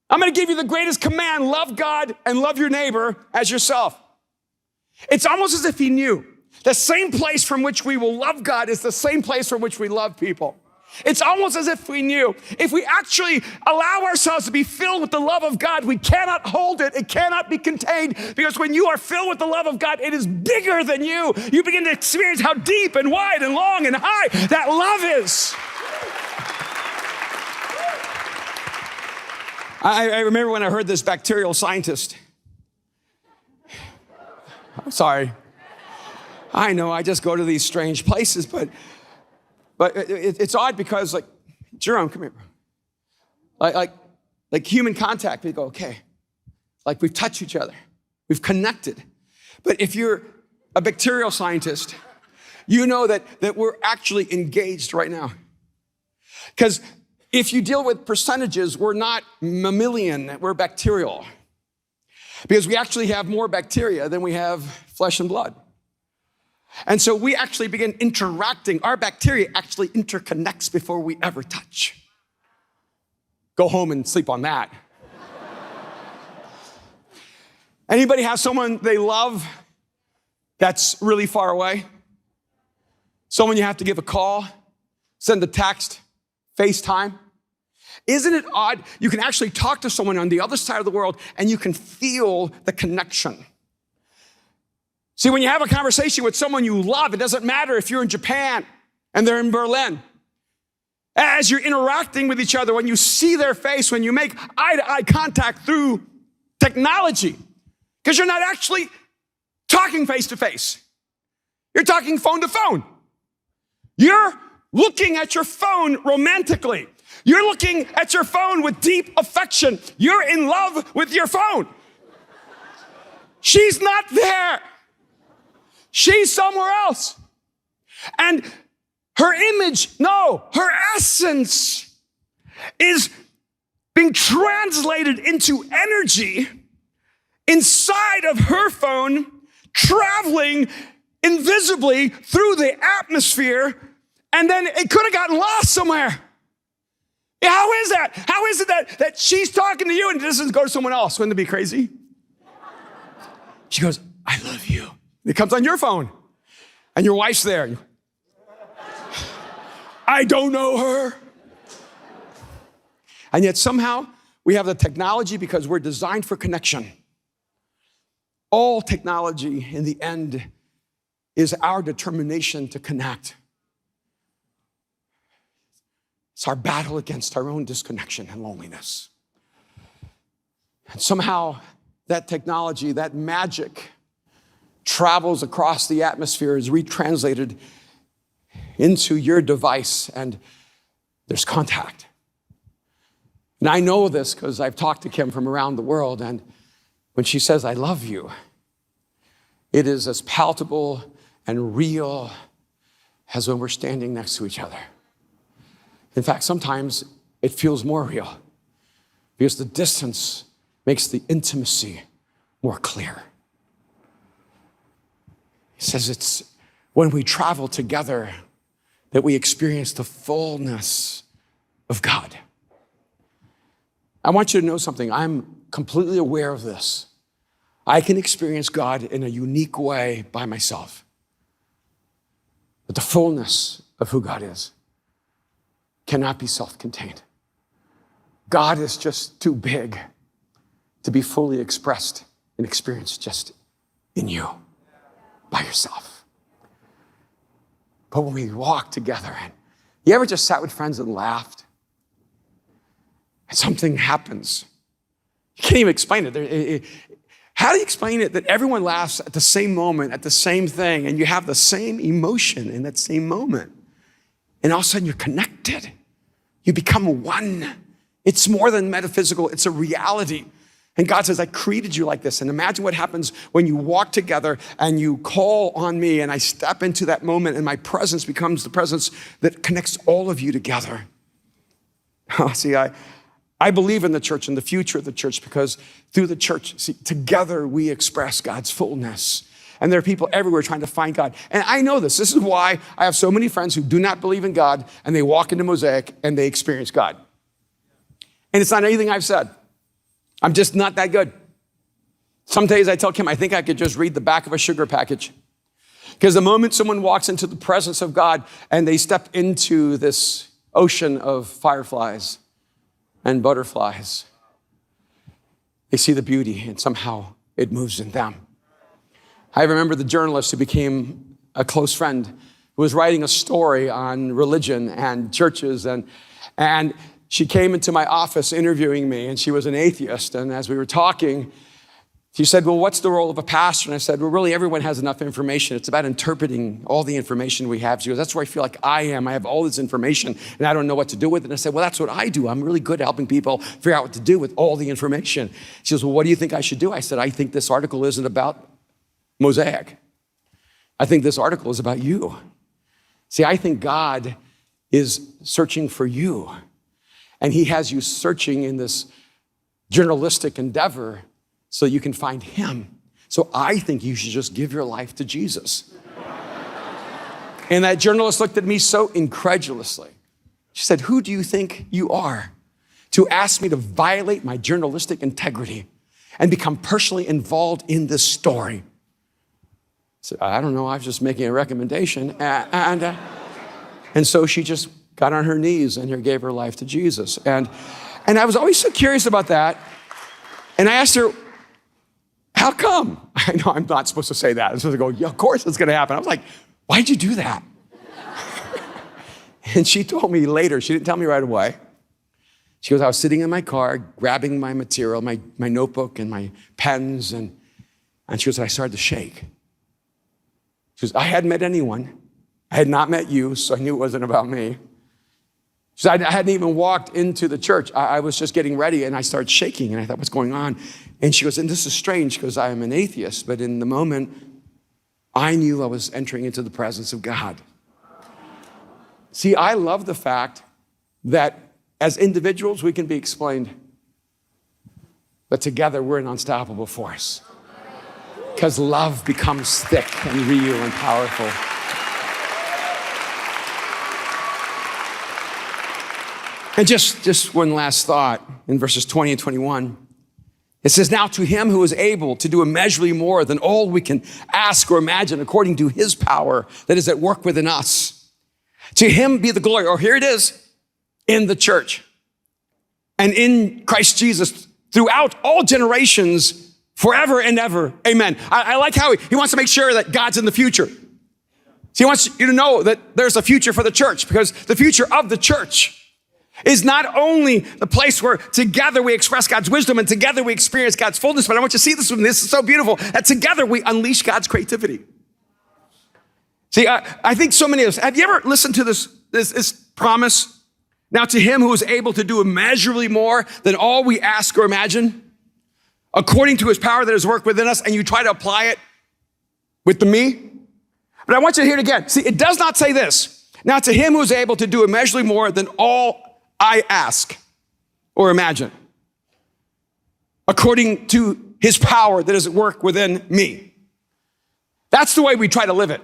I'm going to give you the greatest command, love God and love your neighbor as yourself. It's almost as if he knew the same place from which we will love God is the same place from which we love people. It's almost as if we knew if we actually allow ourselves to be filled with the love of God, we cannot hold it. It cannot be contained, because when you are filled with the love of God, it is bigger than you. You begin to experience how deep and wide and long and high that love is. I remember when I heard this bacterial scientist. I'm sorry. I know I just go to these strange places, but it's odd because, like, Jerome, come here. Like human contact, we go, okay. Like, we've touched each other. We've connected. But if you're a bacterial scientist, you know that we're actually engaged right now. Because if you deal with percentages, we're not mammalian, we're bacterial. Because we actually have more bacteria than we have flesh and blood. And so we actually begin interacting. Our bacteria actually interconnects before we ever touch. Go home and sleep on that. Anybody have someone they love that's really far away? Someone you have to give a call, send a text, FaceTime? Isn't it odd? You can actually talk to someone on the other side of the world and you can feel the connection. See, when you have a conversation with someone you love, it doesn't matter if you're in Japan and they're in Berlin. As you're interacting with each other, when you see their face, when you make eye-to-eye contact through technology, because you're not actually talking face-to-face. You're talking phone to phone. You're looking at your phone romantically. You're looking at your phone with deep affection. You're in love with your phone. She's not there. She's somewhere else. And her image, no, her essence is being translated into energy inside of her phone, traveling invisibly through the atmosphere, and then it could have gotten lost somewhere. How is that? How is it that she's talking to you and it doesn't go to someone else? Wouldn't it be crazy? She goes, I love you. It comes on your phone, and your wife's there. I don't know her. And yet somehow we have the technology because we're designed for connection. All technology in the end is our determination to connect. It's our battle against our own disconnection and loneliness. And somehow that technology, that magic, travels across the atmosphere, is retranslated into your device, and there's contact. And I know this because I've talked to Kim from around the world, and when she says, I love you, it is as palpable and real as when we're standing next to each other. In fact, sometimes it feels more real because the distance makes the intimacy more clear. He says it's when we travel together that we experience the fullness of God. I want you to know something. I'm completely aware of this. I can experience God in a unique way by myself. But the fullness of who God is cannot be self-contained. God is just too big to be fully expressed and experienced just in you, by yourself. But when we walk together, and you ever just sat with friends and laughed? And something happens. You can't even explain it. How do you explain it that everyone laughs at the same moment, at the same thing, and you have the same emotion in that same moment? And all of a sudden you're connected. You become one. It's more than metaphysical, it's a reality. And God says, I created you like this. And imagine what happens when you walk together and you call on me and I step into that moment and my presence becomes the presence that connects all of you together. See, I believe in the church and the future of the church because through the church, see, together we express God's fullness. And there are people everywhere trying to find God. And I know this. This is why I have so many friends who do not believe in God and they walk into Mosaic and they experience God. And it's not anything I've said. I'm just not that good. Some days I tell Kim, I think I could just read the back of a sugar package. Because the moment someone walks into the presence of God and they step into this ocean of fireflies and butterflies, they see the beauty and somehow it moves in them. I remember the journalist who became a close friend who was writing a story on religion and churches and she came into my office interviewing me, and she was an atheist. And as we were talking, she said, well, what's the role of a pastor? And I said, well, really, everyone has enough information. It's about interpreting all the information we have. She goes, that's where I feel like I am. I have all this information, and I don't know what to do with it. And I said, well, that's what I do. I'm really good at helping people figure out what to do with all the information. She goes, well, what do you think I should do? I said, I think this article isn't about Mosaic. I think this article is about you. See, I think God is searching for you. And he has you searching in this journalistic endeavor so you can find him. So I think you should just give your life to Jesus. And that journalist looked at me so incredulously. She said, who do you think you are to ask me to violate my journalistic integrity and become personally involved in this story? I said, I don't know, I was just making a recommendation. And so she just got on her knees and gave her life to Jesus. And I was always so curious about that. And I asked her, how come? I know I'm not supposed to say that. I'm supposed to go, yeah, of course it's gonna happen. I was like, why'd you do that? And she told me later, she didn't tell me right away. She goes, I was sitting in my car, grabbing my material, my notebook and my pens, and she goes, I started to shake. She goes, I hadn't met anyone. I had not met you, so I knew it wasn't about me. She said, I hadn't even walked into the church. I was just getting ready and I started shaking and I thought, what's going on? And she goes, and this is strange because I am an atheist, but in the moment, I knew I was entering into the presence of God. See, I love the fact that as individuals, we can be explained, but together we're an unstoppable force because love becomes thick and real and powerful. And just one last thought in verses 20 and 21. It says, now to him who is able to do immeasurably more than all we can ask or imagine according to his power that is at work within us. To him be the glory, or here it is, in the church and in Christ Jesus throughout all generations, forever and ever. Amen. I like how he wants to make sure that God's in the future. So he wants you to know that there's a future for the church because the future of the church is not only the place where together we express God's wisdom and together we experience God's fullness, but I want you to see this one. This is so beautiful that together we unleash God's creativity. See, I think so many of us, have you ever listened to this promise? Now to him who is able to do immeasurably more than all we ask or imagine, according to his power that has worked within us, and you try to apply it with the me. But I want you to hear it again. See, it does not say this. Now to him who is able to do immeasurably more than all I ask or imagine, according to his power that is at work within me. That's the way we try to live it.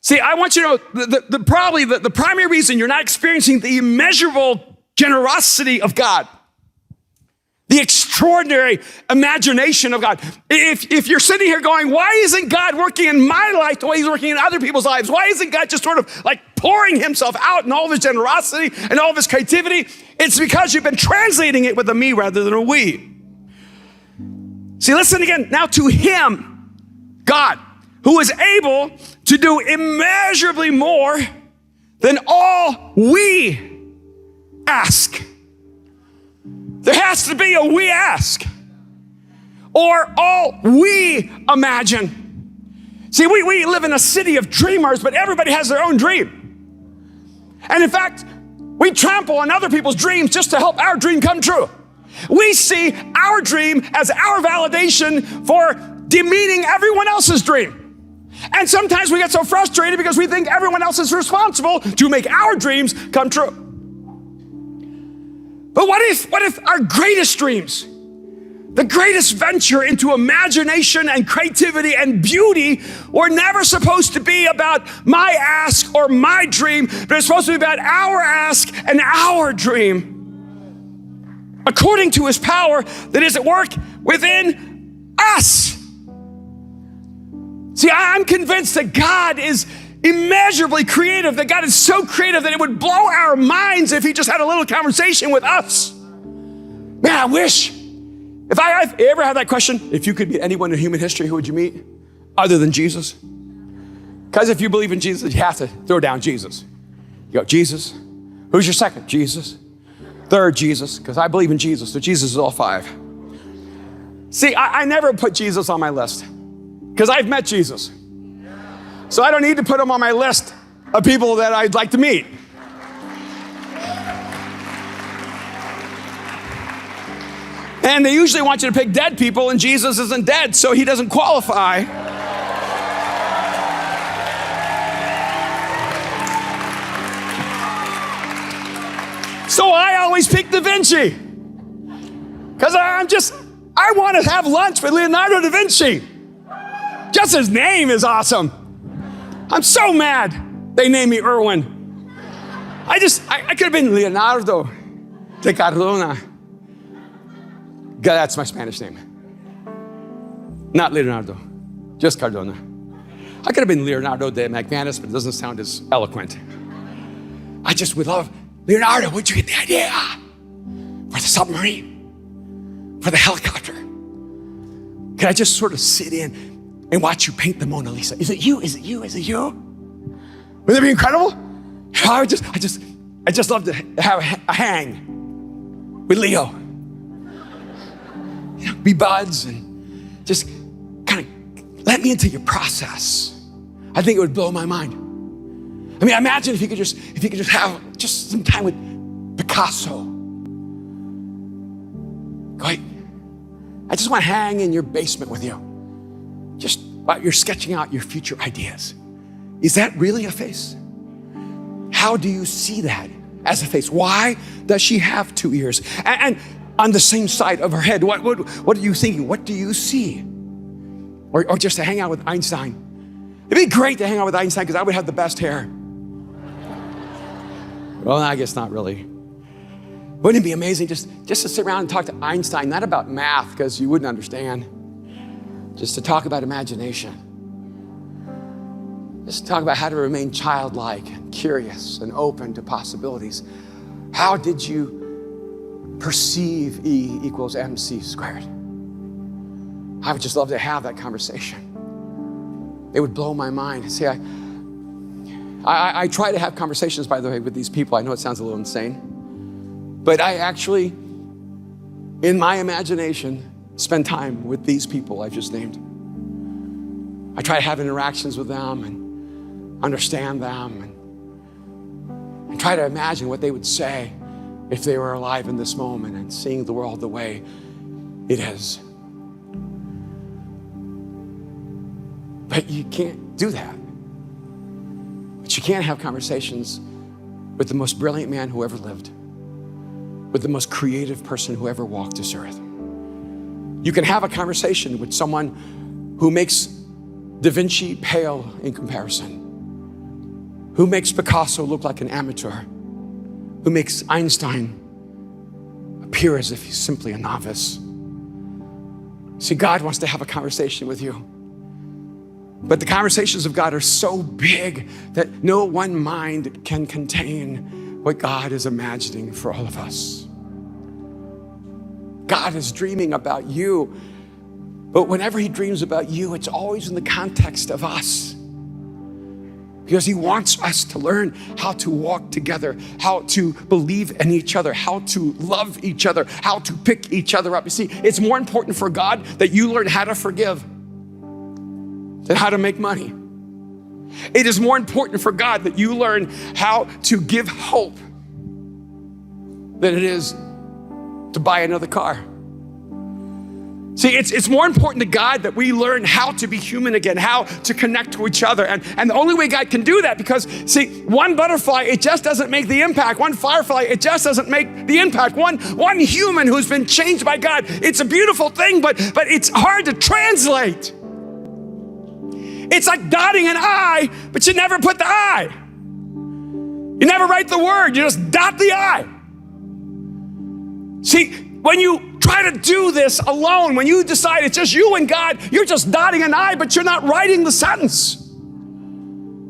See, I want you to know probably the primary reason you're not experiencing the immeasurable generosity of God, the extraordinary imagination of God. If you're sitting here going, why isn't God working in my life the way he's working in other people's lives? Why isn't God just sort of like pouring himself out in all of his generosity and all of his creativity? It's because you've been translating it with a me rather than a we. See, listen again. Now to him, God, who is able to do immeasurably more than all we ask. There has to be a we ask, or all we imagine. See, we live in a city of dreamers, but everybody has their own dream. And in fact, we trample on other people's dreams just to help our dream come true. We see our dream as our validation for demeaning everyone else's dream. And sometimes we get so frustrated because we think everyone else is responsible to make our dreams come true. But what if our greatest dreams, the greatest venture into imagination and creativity and beauty, were never supposed to be about my ask or my dream, but it's supposed to be about our ask and our dream, according to his power that is at work within us. See, I'm convinced that God is immeasurably creative, that God is so creative that it would blow our minds if he just had a little conversation with us. Man, I wish, if I ever had that question, if you could meet anyone in human history, who would you meet other than Jesus? Because if you believe in Jesus, you have to throw down Jesus. You go, Jesus. Who's your second? Jesus. Third, Jesus, because I believe in Jesus, so Jesus is all five. See, I never put Jesus on my list, because I've met Jesus. So I don't need to put him on my list of people that I'd like to meet. And they usually want you to pick dead people, and Jesus isn't dead, so he doesn't qualify. So I always pick Da Vinci, because I want to have lunch with Leonardo da Vinci. Just his name is awesome. I'm so mad they named me Erwin. I could have been Leonardo de Cardona. God, that's my Spanish name. Not Leonardo, just Cardona. I could have been Leonardo de McManus, but it doesn't sound as eloquent. I just would love, Leonardo, where'd you get the idea? For the submarine? For the helicopter? Could I just sort of sit in and watch you paint the Mona Lisa? Is it you? Is it you? Is it you? Would that be incredible? I just love to have a hang with Leo. You know, be buds and just kind of let me into your process. I think it would blow my mind. I mean, imagine if you could just have just some time with Picasso. Go, I just want to hang in your basement with you. Just while you're sketching out your future ideas. Is that really a face? How do you see that as a face? Why does she have two ears? And on the same side of her head, what are you thinking? What do you see? Or just to hang out with Einstein. It'd be great to hang out with Einstein because I would have the best hair. Well, I guess not really. Wouldn't it be amazing just to sit around and talk to Einstein, not about math because you wouldn't understand, just to talk about imagination. Just to talk about how to remain childlike and curious and open to possibilities. How did you perceive E equals MC squared? I would just love to have that conversation. It would blow my mind. See, I try to have conversations, by the way, with these people. I know it sounds a little insane, but I actually, in my imagination, spend time with these people I've just named. I try to have interactions with them and understand them and try to imagine what they would say if they were alive in this moment and seeing the world the way it is. But you can't do that. But you can't have conversations with the most brilliant man who ever lived, with the most creative person who ever walked this earth. You can have a conversation with someone who makes Da Vinci pale in comparison, who makes Picasso look like an amateur, who makes Einstein appear as if he's simply a novice. See, God wants to have a conversation with you. But the conversations of God are so big that no one mind can contain what God is imagining for all of us. God is dreaming about you But whenever he dreams about you, it's always in the context of us. Because he wants us to learn how to walk together, how to believe in each other, how to love each other, how to pick each other up. You see, it's more important for God that you learn how to forgive than how to make money. It is more important for God that you learn how to give hope than it is to buy another car. See, it's more important to God that we learn how to be human again, how to connect to each other. And the only way God can do that, because see, one butterfly, it just doesn't make the impact. One firefly, it just doesn't make the impact. One human who's been changed by God, it's a beautiful thing, but it's hard to translate. It's like dotting an I, but you never put the I. You never write the word, you just dot the I. See, when you try to do this alone, when you decide it's just you and God, you're just dotting an I, but you're not writing the sentence.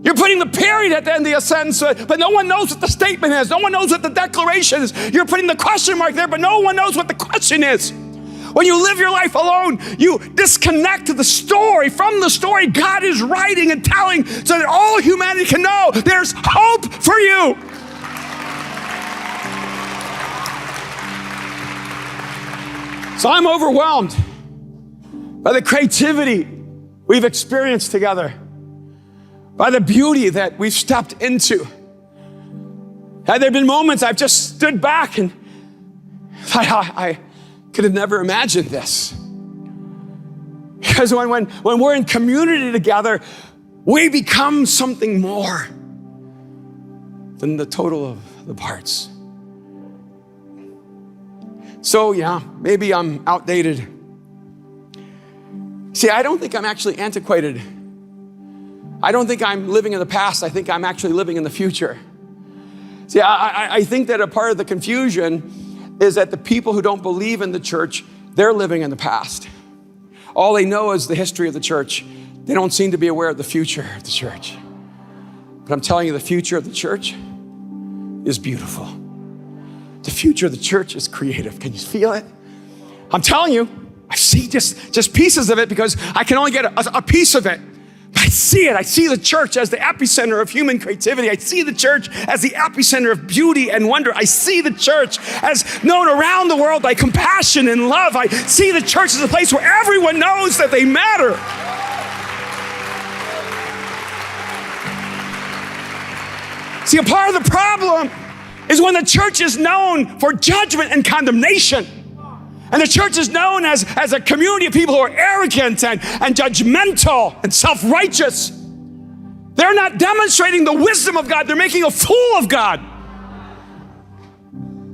You're putting the period at the end of the sentence, but no one knows what the statement is. No one knows what the declaration is. You're putting the question mark there, but no one knows what the question is. When you live your life alone, you disconnect to the story. From the story God is writing and telling so that all humanity can know there's hope for you. So I'm overwhelmed by the creativity we've experienced together, by the beauty that we've stepped into. Had there been moments I've just stood back and thought, I could have never imagined this. Because when we're in community together, we become something more than the total of the parts. So yeah, maybe I'm outdated. See, I don't think I'm actually antiquated. I don't think I'm living in the past. I think I'm actually living in the future. See, I think that a part of the confusion is that the people who don't believe in the church, they're living in the past. All they know is the history of the church. They don't seem to be aware of the future of the church. But I'm telling you, the future of the church is beautiful. The future of the church is creative. Can you feel it? I'm telling you, I see just pieces of it because I can only get a piece of it. But I see it. I see the church as the epicenter of human creativity. I see the church as the epicenter of beauty and wonder. I see the church as known around the world by compassion and love. I see the church as a place where everyone knows that they matter. See, a part of the problem is when the church is known for judgment and condemnation. And the church is known as a community of people who are arrogant and judgmental and self-righteous. They're not demonstrating the wisdom of God. They're making a fool of God.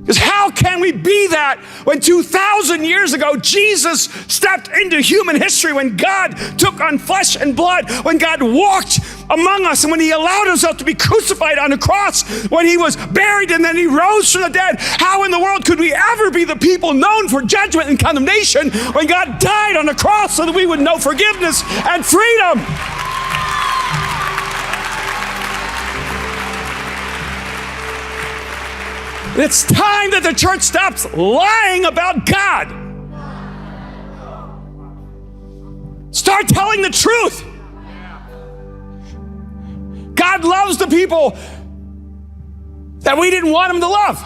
Because how can we be that when 2,000 years ago, Jesus stepped into human history, when God took on flesh and blood, when God walked among us, and when he allowed himself to be crucified on a cross, when he was buried and then he rose from the dead? How in the world could we ever be the people known for judgment and condemnation when God died on the cross so that we would know forgiveness and freedom? It's time that the church stops lying about God. Start telling the truth. God loves the people that we didn't want him to love.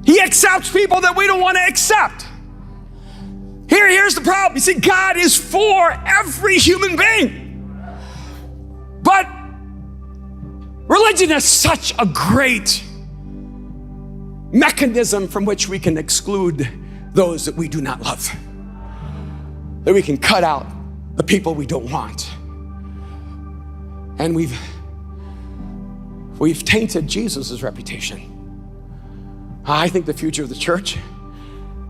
He accepts people that we don't want to accept. Here's the problem. You see, God is for every human being. But religion is such a great mechanism from which we can exclude those that we do not love. That we can cut out the people we don't want. And we've tainted Jesus' reputation. I think the future of the church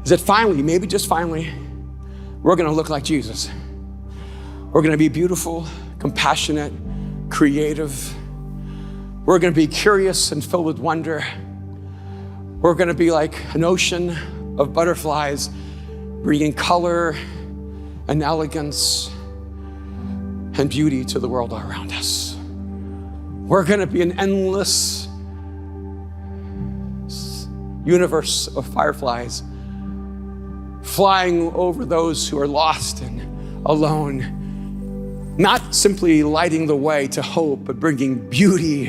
is that finally, maybe just finally, we're gonna look like Jesus. We're gonna be beautiful, compassionate, creative. We're gonna be curious and filled with wonder. We're gonna be like an ocean of butterflies, bringing color and elegance and beauty to the world all around us. We're gonna be an endless universe of fireflies, flying over those who are lost and alone. Not simply lighting the way to hope, but bringing beauty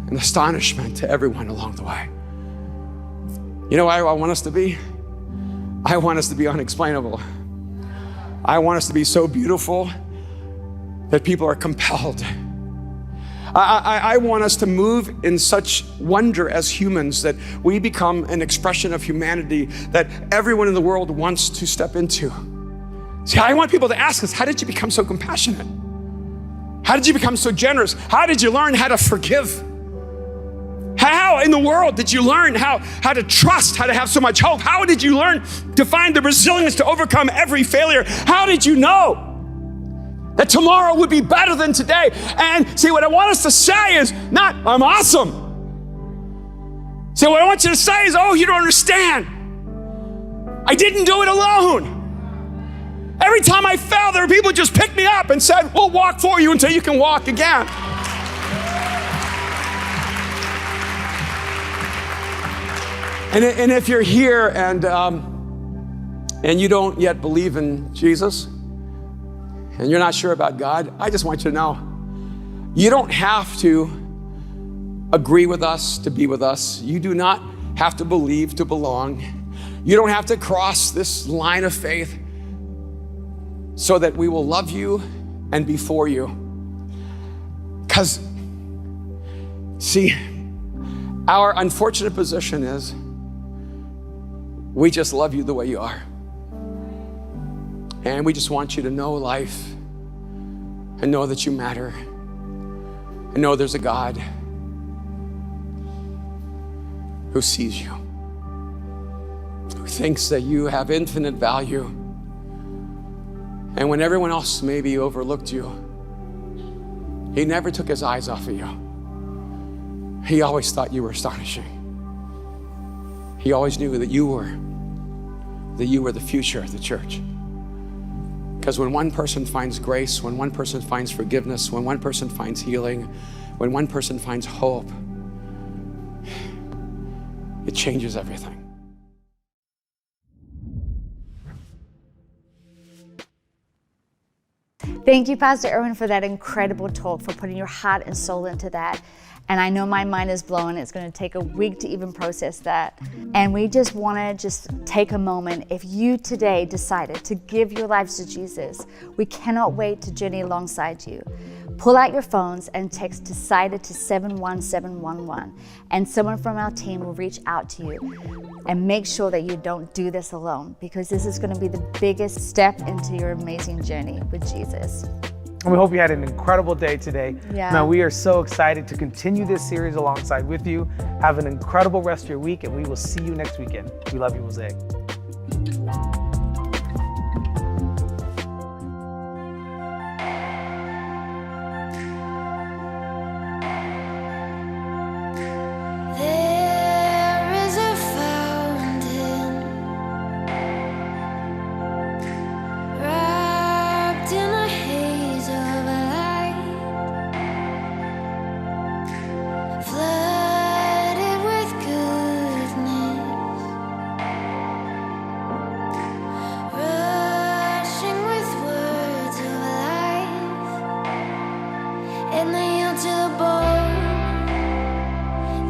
and astonishment to everyone along the way. You know what I want us to be? I want us to be unexplainable. I want us to be so beautiful that people are compelled. I want us to move in such wonder as humans that we become an expression of humanity that everyone in the world wants to step into. See, I want people to ask us, how did you become so compassionate? How did you become so generous? How did you learn how to forgive? How in the world did you learn how to trust, how to have so much hope? How did you learn to find the resilience to overcome every failure? How did you know that tomorrow would be better than today? And see, what I want us to say is not, I'm awesome. See, what I want you to say is, oh, you don't understand. I didn't do it alone. Every time I fell, there were people who just picked me up and said, we'll walk for you until you can walk again. And if you're here and you don't yet believe in Jesus, and you're not sure about God, I just want you to know, you don't have to agree with us to be with us. You do not have to believe to belong. You don't have to cross this line of faith so that we will love you and be for you. Because, see, our unfortunate position is we just love you the way you are. And we just want you to know life and know that you matter and know there's a God who sees you, who thinks that you have infinite value. And when everyone else maybe overlooked you, he never took his eyes off of you. He always thought you were astonishing. He always knew that you were the future of the church. Because when one person finds grace, when one person finds forgiveness, when one person finds healing, when one person finds hope, it changes everything. Thank you, Pastor Erwin, for that incredible talk, for putting your heart and soul into that. And I know my mind is blown. It's going to take a week to even process that. And we just want to just take a moment. If you today decided to give your lives to Jesus, we cannot wait to journey alongside you. Pull out your phones and text DECIDED to 71711, and someone from our team will reach out to you. And make sure that you don't do this alone, because this is going to be the biggest step into your amazing journey with Jesus. And we hope you had an incredible day today. Yeah. Now, we are so excited to continue this series alongside with you. Have an incredible rest of your week, and we will see you next weekend. We love you, Mosaic. There is a fountain wrapped in a haze of light, flooded with goodness, rushing with words of life, and they yield to the bone.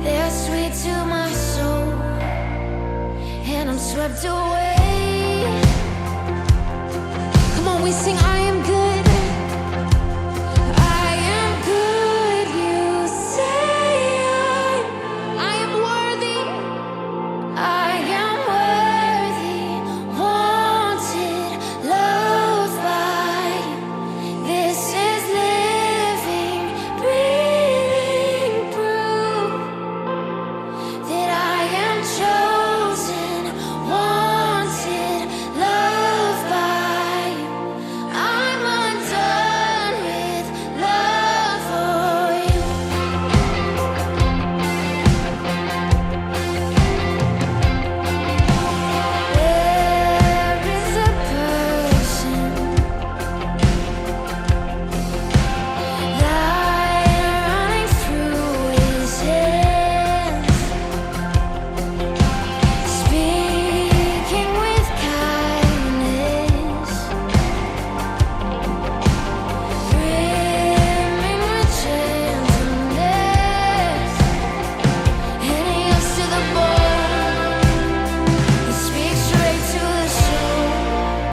They're sweet to my soul, and I'm swept away. Come on, we sing, I am